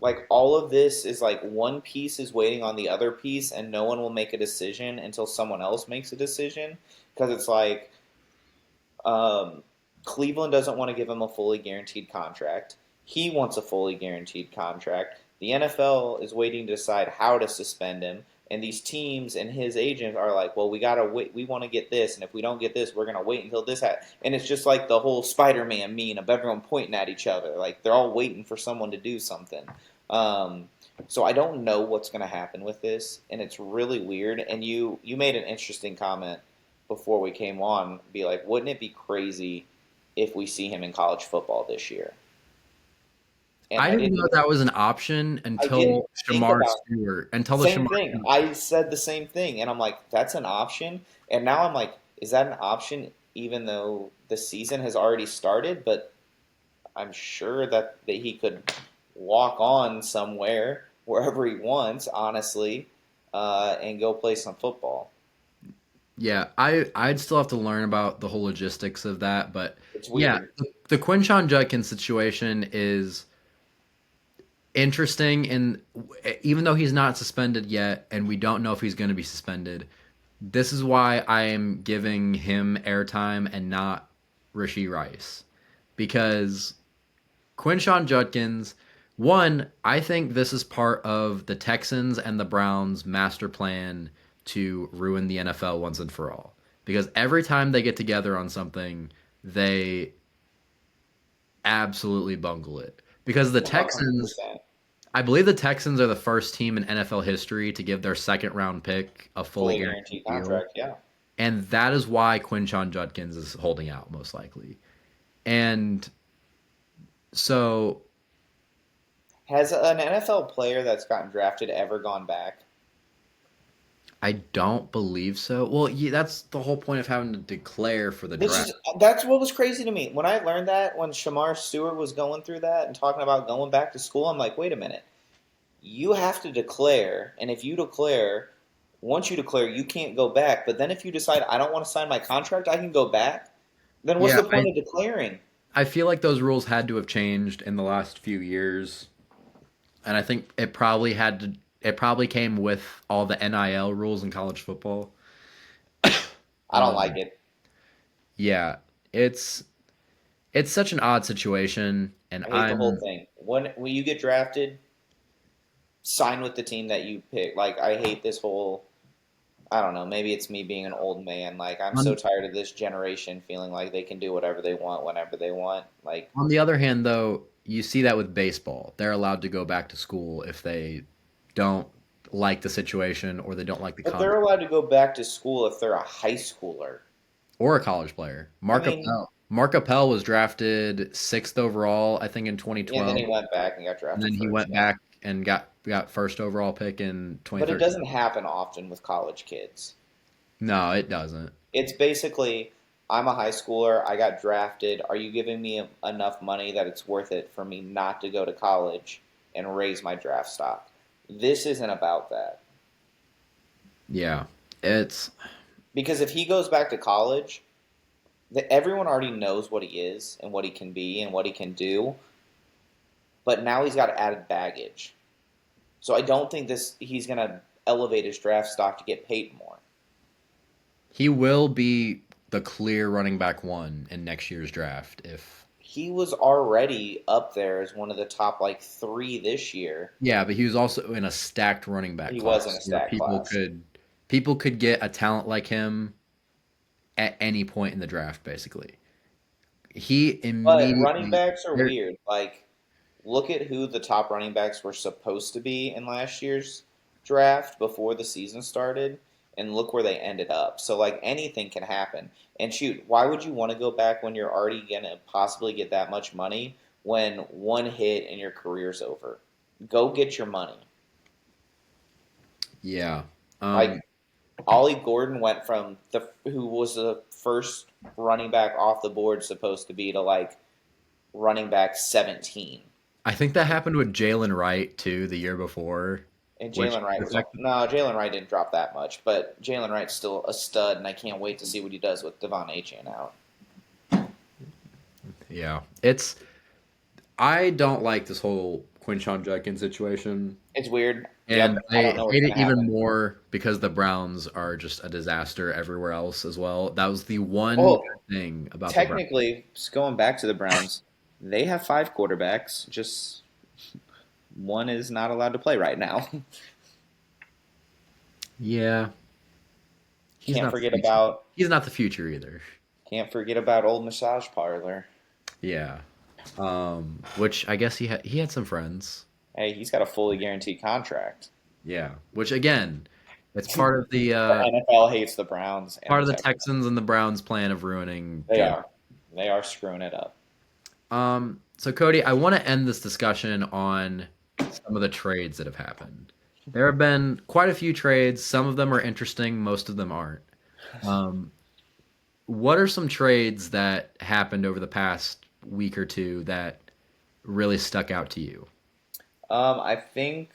like all of this is like one piece is waiting on the other piece, and no one will make a decision until someone else makes a decision. Because it's like um, Cleveland doesn't want to give him a fully guaranteed contract. He wants a fully guaranteed contract. The NFL is waiting to decide how to suspend him. And these teams and his agents are like, well, we gotta wait. We want to get this, and if we don't get this, we're gonna wait until this. And it's just like the whole Spider-Man meme of everyone pointing at each other, like they're all waiting for someone to do something. Um, so I don't know what's gonna happen with this, and it's really weird. And you made an interesting comment before we came on, be like, wouldn't it be crazy if we see him in college football this year? And I didn't know that was an option I didn't until think Shamar about Stewart. Until the same Shamar thing. I said the same thing, and I'm like, that's an option. And now I'm like, is that an option? Even though the season has already started, but I'm sure that he could walk on somewhere wherever he wants, honestly, and go play some football. Yeah, I'd still have to learn about the whole logistics of that, but It's yeah, weird. the Quinshon Judkins situation is interesting, and even though he's not suspended yet, and we don't know if he's going to be suspended, this is why I am giving him airtime and not Rashee Rice, because Quinshon Judkins, one, I think this is part of the Texans and the Browns' master plan to ruin the NFL once and for all. Because every time they get together on something, they absolutely bungle it. Because the Texans, 100%. I believe the Texans are the first team in NFL history to give their second round pick a fully Fully guaranteed guaranteed deal. contract, yeah. And that is why Quinshon Judkins is holding out, most likely. And so Has an NFL player that's gotten drafted ever gone back? I don't believe so. Well, yeah, that's the whole point of having to declare for the This draft. is that's what was crazy to me when I learned that when Shamar Stewart was going through that and talking about going back to school. I'm like, wait a minute, you have to declare, and if you declare, once you declare, you can't go back. But then if you decide I don't want to sign my contract, I can go back. Then what's Yeah, the point of declaring? I feel like those rules had to have changed in the last few years, and I think it probably came with all the NIL rules in college football. I don't like Um, it. yeah, it's it's such an odd situation, and I hate the whole I'm thing. When you get drafted, sign with the team that you pick. Like I hate this whole. I don't know. Maybe it's me being an old man. Like I'm so on tired of this generation feeling like they can do whatever they want whenever they want. Like, on the other hand, though, you see that with baseball. They're allowed to go back to school if they don't like the situation or they don't like the but they're content. allowed to go back to school if they're a high schooler. Or a college player. I mean, Mark Appel was drafted sixth overall, I think, in yeah, and then 2012, he went back and got and drafted then he first. went Yeah, back and got first overall pick in but it 2013. doesn't happen often with college kids. No, it doesn't. It's basically, I'm a high schooler. I got drafted. Are you giving me enough money that it's worth it for me not to go to college and raise my draft stock? This isn't about that. Yeah, it's Because if he goes back to college, everyone already knows what he is and what he can be and what he can do, but now he's got added baggage. So I don't think this he's going to elevate his draft stock to get paid more. he will be the clear running back one in next year's draft if He was already up there as one of the top like 3 this year. yeah, but he was also in a stacked running back He was in a class where stat class. people could get a talent like him at any point in the draft basically. He But running immediately backs are there weird. Like, look at who the top running backs were supposed to be in last year's draft before the season started, and look where they ended up. So, like, anything can happen. And shoot, why would you want to go back when you're already going to possibly get that much money when one hit and your career's over? Go get your money. yeah. Like, Um Ollie Gordon went from who was the first running back off the board supposed to be to like running back 17. I think that happened with Jalen Wright too the year before, And which Jalen Wright was no, Jalen Wright didn't drop that much, but Jalen Wright's still a stud, and I can't wait to see what he does with Devon Achane out. yeah. It's I don't like this whole Quinshon Judkins situation. It's weird. And Yep, I I don't know what's hate gonna it even happen. more because the Browns are just a disaster everywhere else as well. That was the one Well, good thing about the Browns. technically, just going back to the Browns, they have 5 quarterbacks. Just one is not allowed to play right now. Yeah, he's can't not the forget future. about He's not the future either. can't forget about old massage parlor. Yeah. Which I guess he had some friends. Hey, he's got a fully guaranteed contract. Yeah. Which again, it's The NFL hates the Browns and part the of the Texans. Texans and the Browns plan of ruining They Jalen. are. They are screwing it up. So Cody, I want to end this discussion on some of the trades that have happened. There have been quite a few trades. Some of them are interesting, most of them aren't. Um, what are some trades that happened over the past week or two that really stuck out to you? I think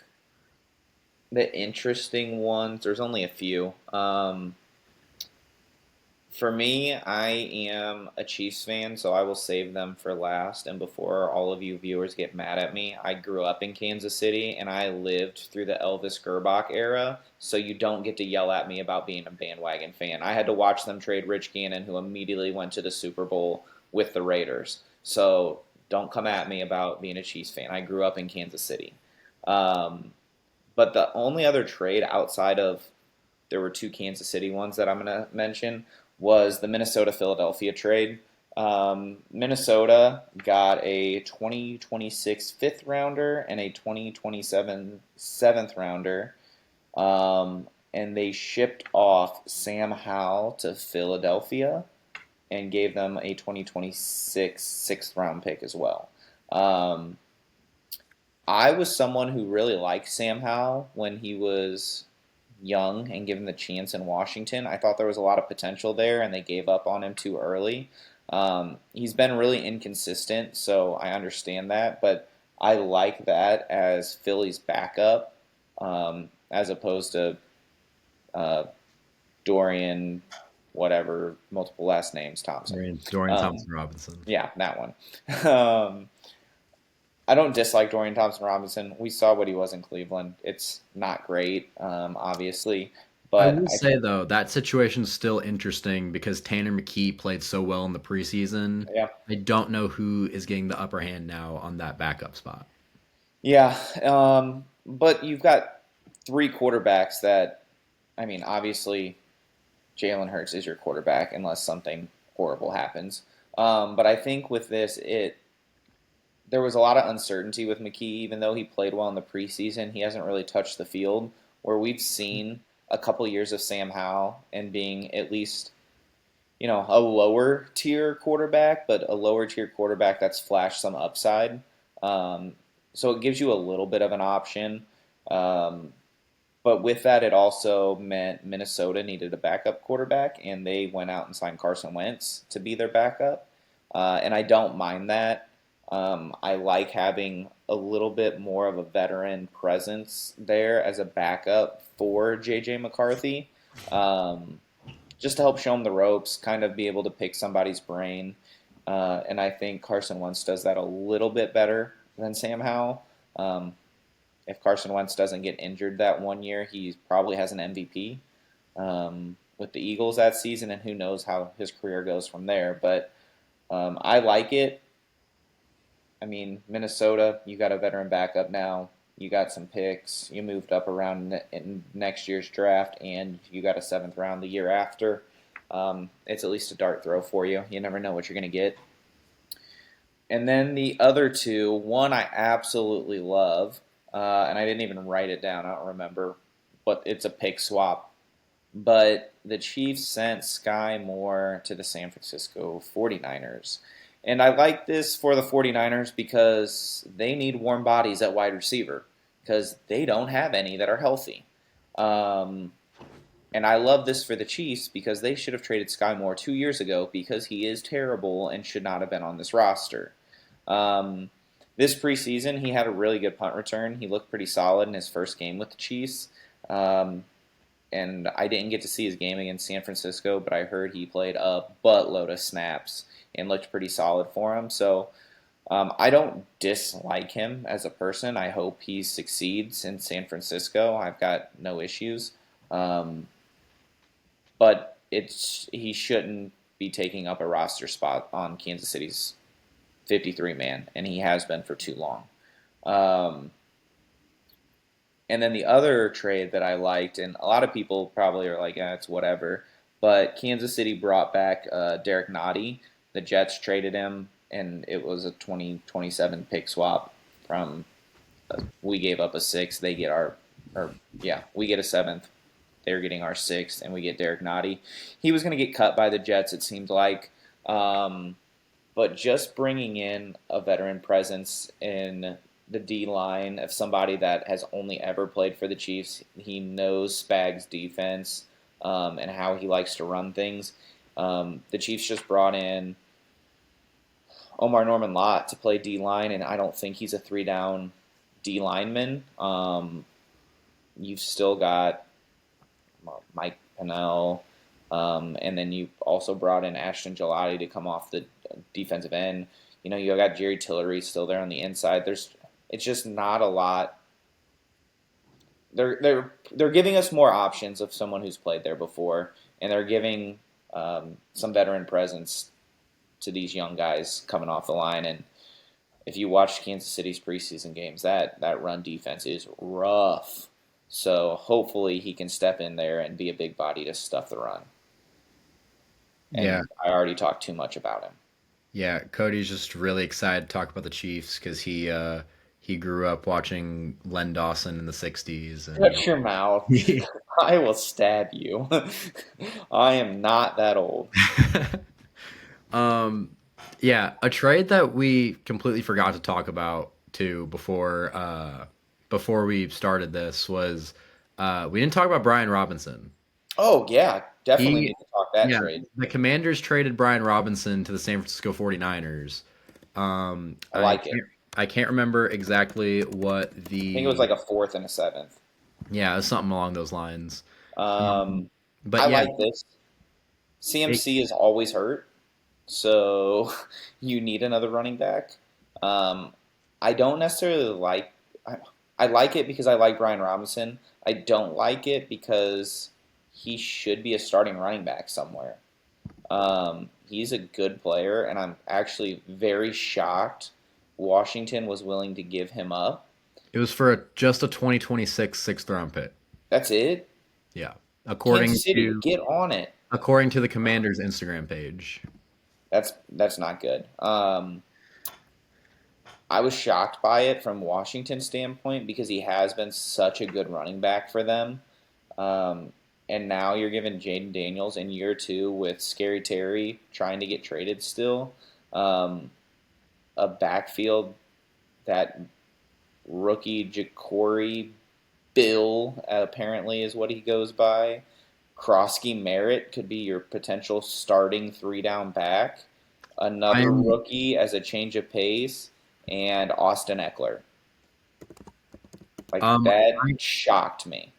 the interesting ones. There's only a few. For me, I am a Chiefs fan, so I will save them for last. And before all of you viewers get mad at me, I grew up in Kansas City and I lived through the Elvis Gerbach era, so you don't get to yell at me about being a bandwagon fan. I had to watch them trade Rich Gannon, who immediately went to the Super Bowl with the Raiders. So don't come at me about being a Chiefs fan. I grew up in Kansas City. Um, but the only other trade outside of there were two Kansas City ones that I'm going to mention was the Minnesota Philadelphia trade. Minnesota got a 2026 fifth rounder and a 2027 seventh rounder, and they shipped off Sam Howell to Philadelphia and gave them a 2026 sixth round pick as well. Um, I was someone who really liked Sam Howell when he was young and given the chance in Washington. I thought there was a lot of potential there, and they gave up on him too early. He's been really inconsistent, so I understand that, but I like that as Philly's backup as opposed to uh, Dorian, whatever, multiple last names, Thompson. Dorian Um, Thompson Robinson. yeah, that one. Um, I don't dislike Dorian Thompson Robinson. We saw what he was in Cleveland. It's not great, obviously, I but will say though, that situation's still interesting because Tanner McKee played so well in the preseason. yeah, I don't know who is getting the upper hand now on that backup spot. yeah. But you've got 3 quarterbacks that, I mean, obviously Jalen Hurts is your quarterback unless something horrible happens. But I think with this, it there was a lot of uncertainty with McKee, even though he played well in the preseason. He hasn't really touched the field. Where we've seen a couple years of Sam Howell and being at least a lower tier quarterback, but a lower tier quarterback that's flashed some upside. Um, so it gives you a little bit of an option. Um, But with that, it also meant Minnesota needed a backup quarterback, and they went out and signed Carson Wentz to be their backup. And I don't mind that. I like having a little bit more of a veteran presence there as a backup for JJ McCarthy, um, just to help show him the ropes, kind of be able to pick somebody's brain. And I think Carson Wentz does that a little bit better than Sam Howell. Um, if Carson Wentz doesn't get injured that one year, he probably has an MVP with the Eagles that season, and who knows how his career goes from there. But I like it. I mean, Minnesota, you got a veteran backup now. You got some picks. You moved up around in next year's draft, and you got a seventh round the year after. It's at least a dart throw for you. You never know what you're going to get. And then the other two, one I absolutely love, and I didn't even write it down. I don't remember, but it's a pick swap. But the Chiefs sent Sky Moore to the San Francisco 49ers. And I like this for the 49ers because they need warm bodies at wide receiver because they don't have any that are healthy. Um, and I love this for the Chiefs because they should have traded Sky Moore 2 years ago because he is terrible and should not have been on this roster. Um, this preseason, he had a really good punt return. He looked pretty solid in his first game with the Chiefs. Um, and I didn't get to see his game against San Francisco, but I heard he played a buttload of snaps and looked pretty solid for him. So I don't dislike him as a person. I hope he succeeds in San Francisco. I've got no issues. Um, but he shouldn't be taking up a roster spot on Kansas City's 53 man, and he has been for too long. Um, and then the other trade that I liked, and a lot of people probably are like, it's whatever, but Kansas City brought back Derek Nottie. The Jets traded him, and it was a 2027 pick swap from we gave up a sixth, they get or yeah, we get a seventh, they're getting our sixth, and we get Derek Nottie. He was going to get cut by the Jets, it seemed like. But just bringing in a veteran presence in the D line of somebody that has only ever played for the Chiefs, he knows Spags' defense and how he likes to run things. The Chiefs just brought in Omar Norman Lott to play D line, and I don't think he's a three down D lineman. You've still got Mike Pennell, and then you also brought in Ashton Gelati to come off the defensive end. You know, you got Jerry Tillery still there on the inside. It's just not a lot. They're giving us more options of someone who's played there before, and they're giving some veteran presence to these young guys coming off the line. And if you watch Kansas City's preseason games, that run defense is rough. So hopefully he can step in there and be a big body to stuff the run. Yeah, And I already talked too much about him. yeah. Cody's just really excited to talk about the Chiefs because he grew up watching Len Dawson in the '60s, and Shut your mouth. I will stab you. I am not that old. um, yeah, a trade that we completely forgot to talk about too before we started this was we didn't talk about Brian Robinson. Oh, yeah. Definitely He need to talk that Yeah, trade. the Commanders traded Brian Robinson to the San Francisco 49ers. I like it. I can't remember exactly what I think it was the like a fourth and a seventh. yeah, it was something along those lines. Um, Um, but I yeah, like this. it, CMC is always hurt, so you need another running back. Um, I don't necessarily like. I like it because I like Brian Robinson. I don't like it because he should be a starting running back somewhere. He's a good player, and I'm actually very shocked Washington was willing to give him up. it was for just a 2026 sixth round pick. That's it. Yeah, Kansas City, get on it. according to the Commanders Instagram page. That's not good. I was shocked by it from Washington's standpoint because he has been such a good running back for them. Um, and now you're giving Jaden Daniels in year two with Scary Terry trying to get traded still. Um, a backfield that rookie Ja'Cory Bill apparently is what he goes by. Krosky Merritt could be your potential starting three down back. Another I'm rookie as a change of pace, and Austin Eckler. Like um that shocked me.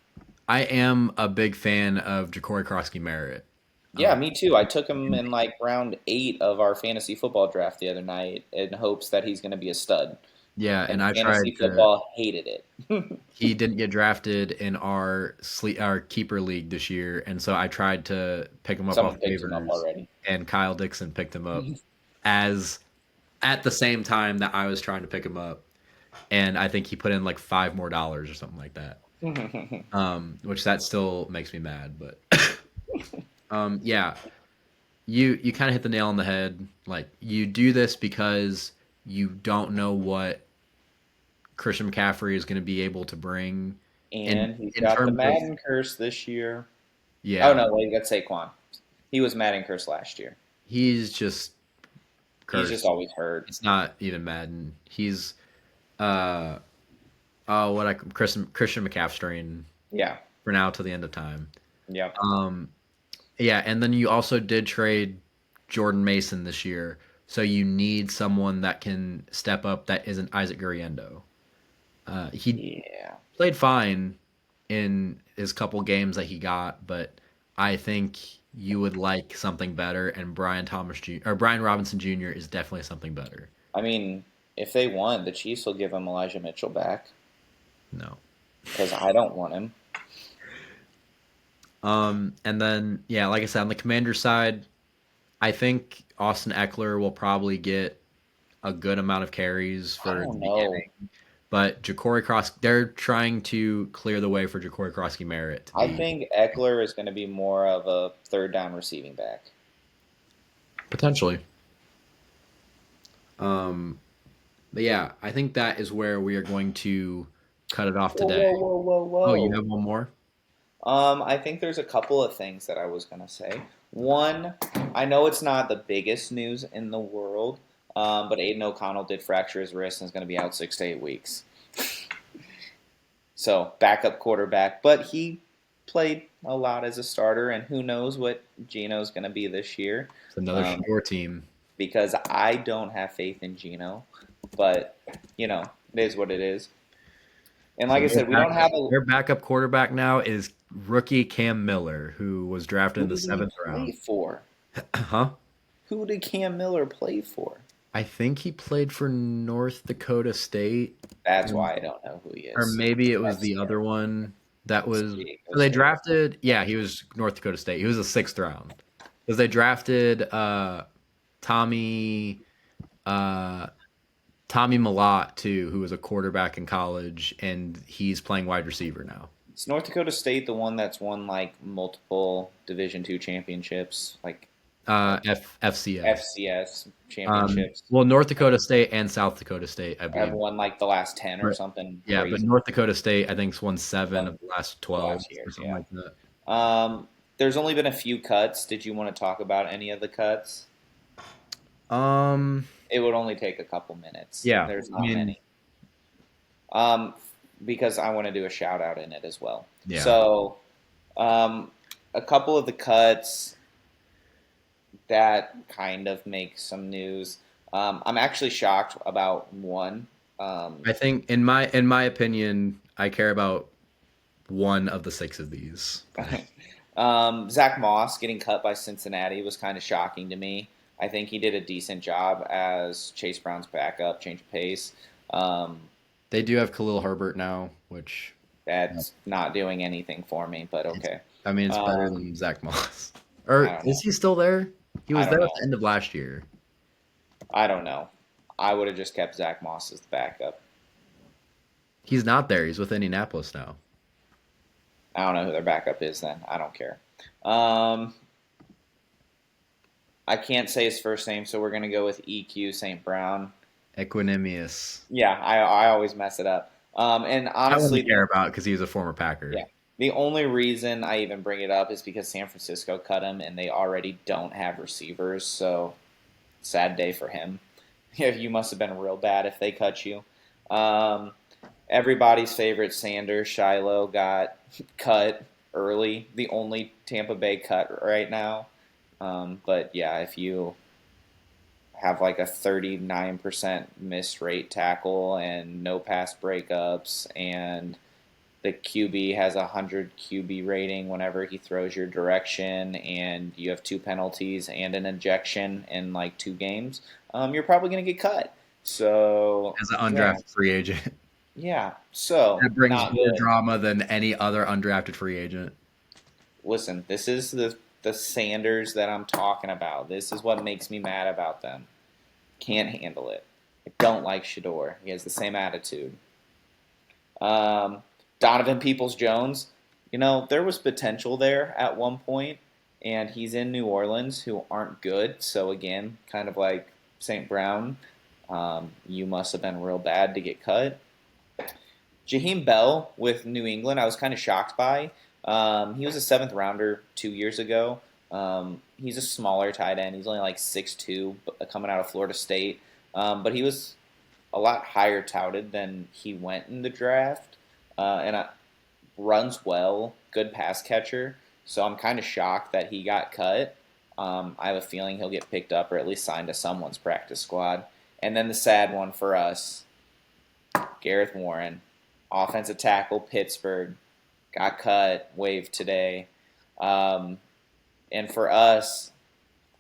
I am a big fan of Ja'Cory Krosky Merritt. Yeah, Uh, me too. I took him in like round 8 of our fantasy football draft the other night in hopes that he's going to be a stud. yeah, and And I fantasy tried to. football hated it. He didn't get drafted in our keeper league this year, and so I tried to pick him up Someone off picked him up waivers, already. and Kyle Dixon picked him up as at the same time that I was trying to pick him up, and I think he put in like $5 more or something like that. Which that still makes me mad, but yeah, you kind of hit the nail on the head. Like you do this because you don't know what Christian McCaffrey is going to be able to bring And he's in got the terms of Madden curse this year. Oh yeah, no, wait, that's Saquon. He was Madden curse last year. he's just He's just cursed. always hurt. It's not even Madden. He's uh oh what I Christian McCaffrey Yeah. for now till the end of time. Yep. Um yeah, and then you also did trade Jordan Mason this year, so you need someone that can step up that isn't Isaac Guriendo. He Yeah. played fine in his couple games that he got, but I think you would like something better, and Brian Robinson Jr. is definitely something better. I mean, if they want, the Chiefs will give him Elijah Mitchell back No. because I don't want him. And then yeah, like I said, on the Commander side, I think Austin Eckler will probably get a good amount of carries I for the don't know. beginning. But they're trying to clear the way for Ja'Cory Krosky Merritt to I be think Eckler is going to be more of a third down receiving back. potentially. Um, but yeah, I think that is where we are going to cut it off Whoa, today. whoa, whoa, whoa, Oh, you whoa. have one more? I think there's a couple of things that I was going to say. One, I know it's not the biggest news in the world, but Aiden O'Connell did fracture his wrist and is going to be out 6 to 8 weeks. So, backup quarterback, but he played a lot as a starter, and who knows what Gino's going to be this year. It's another Shore team. Because I don't have faith in Gino, but it is what it is. And like I said, we don't have a. Their backup quarterback now is rookie Cam Miller, who was drafted Who in the did he seventh play round. for? Huh? Who did Cam Miller play for? I think he played for North Dakota State, That's why I don't know who he or is. maybe it was That's the scary. other one that was. San Diego So they State. drafted. Yeah, he was North Dakota State. He was a sixth round because they drafted Tommy uh, Tommy Malott too, who was a quarterback in college, and he's playing wide receiver now. Is North Dakota State the one that's won like multiple Division II championships, like FCS. FCS championships? Well, North Dakota State and South Dakota State, I Have believe. won like the last 10 or But, something yeah, but crazy. North Dakota State, I think, has won 7 of the last 12 last years, or something yeah. like that. There's only been a few cuts. Did you want to talk about any of the cuts? Um, It would only take a couple minutes. yeah, There's I not mean, many. Because I want to do a shout out in it as well. yeah. So, a couple of the cuts that kind of make some news. I'm actually shocked about one. I think in my opinion, I care about one of the 6 of these. Zach Moss getting cut by Cincinnati was kind of shocking to me. I think he did a decent job as Chase Brown's backup, change of pace. They do have Khalil Herbert now, which That's not doing anything for me, but okay. I mean, it's better Um, than Zach Moss. I Or don't is he still there? He I was don't there at know. the end of last year. I don't know. I would have just kept Zach Moss as the backup. He's not there. He's with Indianapolis now. I don't know who their backup is then. I don't care. Um, I can't say his first name, so we're going to go with EQ St. Brown. Equanimous. Yeah, I always mess it up. And I honestly, wouldn't care about because he was a former Packer. yeah, the only reason I even bring it up is because San Francisco cut him and they already don't have receivers. So, sad day for him. You must have been real bad if they cut you. everybody's favorite Sanders, Shiloh, got cut early. The only Tampa Bay cut right now. But yeah, if you have like a 39% miss rate tackle and no pass breakups, and the QB has a 100 QB rating whenever he throws your direction, and you have two penalties and an ejection in like 2 games, you're probably going to get cut. So, As an yeah, undrafted free agent. yeah. So, That brings not more good. drama than any other undrafted free agent. Listen, this is the Sanders that I'm talking about. This is what makes me mad about them. Can't handle it. I don't like Shador. He has the same attitude. Um, Donovan Peoples Jones, there was potential there at one point, and he's in New Orleans, who aren't good. So again, kind of like St. Brown, you must have been real bad to get cut. Jaheim Bell with New England, I was kind of shocked by. He was a seventh rounder 2 years ago. He's a smaller tight end. He's only like 6'2", coming out of Florida State. But he was a lot higher touted than he went in the draft, and runs well, good pass catcher. So I'm kind of shocked that he got cut. I have a feeling he'll get picked up or at least signed to someone's practice squad. And then the sad one for us, Gareth Warren, offensive tackle, Pittsburgh, got cut, waived today. Um, and for us,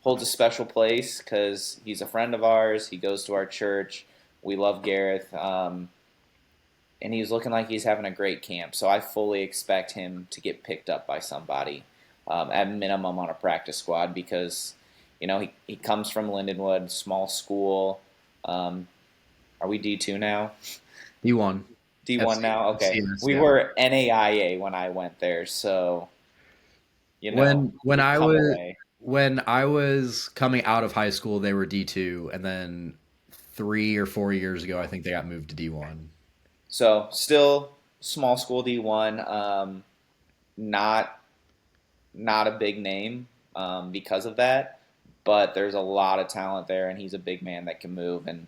holds a special place because he's a friend of ours. He goes to our church. We love Gareth. And he's looking like he's having a great camp. So I fully expect him to get picked up by somebody, at minimum on a practice squad, because he comes from Lindenwood, small school. Are we D2 now? D1. D1 now? Okay. FCS, We yeah. were NAIA when I went there, so When we've I come was away. when I was coming out of high school, they were D2, and then 3 or 4 years ago, I think they got moved to D1. So still small school D1, not not a big name, because of that, but there's a lot of talent there, and he's a big man that can move, and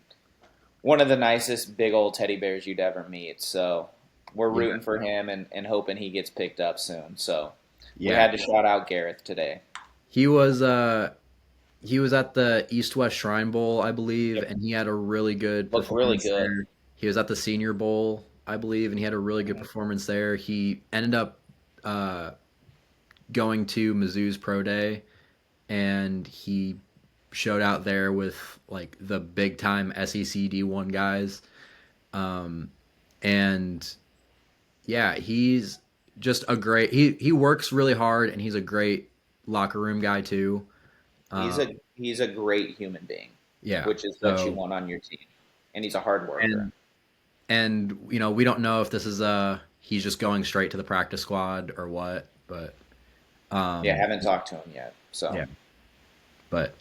one of the nicest big old teddy bears you'd ever meet. So we're Yeah, rooting for him and hoping he gets picked up soon. So we yeah. had to shout out Gareth today. He was he was at the East West Shrine Bowl, I believe, Yep, and he had a really good looked really performance good. there. He was at the Senior Bowl, I believe, and he had a really good Mhm. performance there. He ended up uh, going to Mizzou's Pro Day, and he showed out there with like the big time SEC D1 guys. Um, and yeah, he's just a great. He works really hard, and he's a great locker room guy too. He's Um, a great human being, yeah. which is what you So want on your team, and he's a hard worker. and we don't know if this is he's just going straight to the practice squad or what, but Yeah, um, haven't talked to him yet. So, yeah. But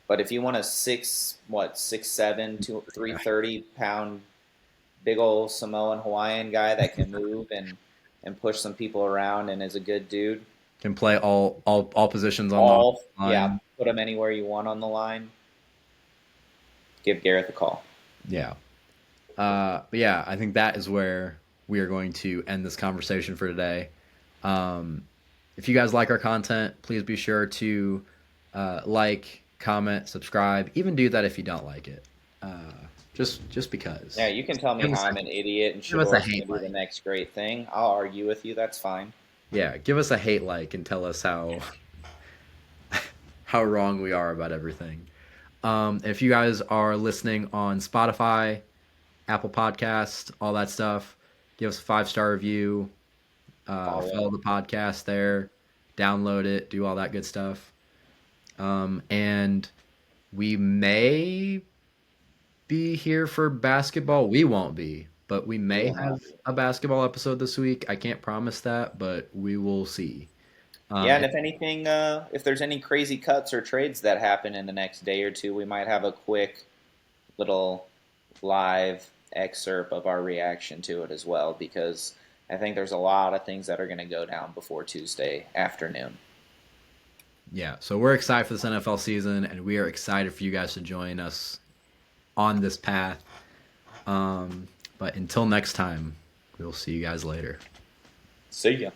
but if you want a 6'7", 330 pound big old Samoan Hawaiian guy that can move and push some people around and is a good dude, can play all positions on the all yeah, line. put him anywhere you want on the line. Give Gareth a call. Yeah. But yeah, I think that is where we are going to end this conversation for today. Um, if you guys like our content, please be sure to like, comment, subscribe. Even do that if you don't like it. Uh, just because. Yeah, you can tell me Give how us a I'm an idiot and give us a Shador's going to hate be the like. next great thing. I'll argue with you. That's fine. Yeah, give us a hate like and tell us how wrong we are about everything. If you guys are listening on Spotify, Apple Podcast, all that stuff, give us a 5-star review. Follow. Follow the podcast there, download it, do all that good stuff. And we may be here for basketball. We won't be, but we We may will have not be. a basketball episode this week. I can't promise that, but we will see. Yeah, and If if anything, if there's any crazy cuts or trades that happen in the next day or two, we might have a quick little live excerpt of our reaction to it as well, because I think there's a lot of things that are going to go down before Tuesday afternoon. Yeah, so we're excited for this NFL season, and we are excited for you guys to join us on this path. Um, But until next time, we'll see you guys later. See ya.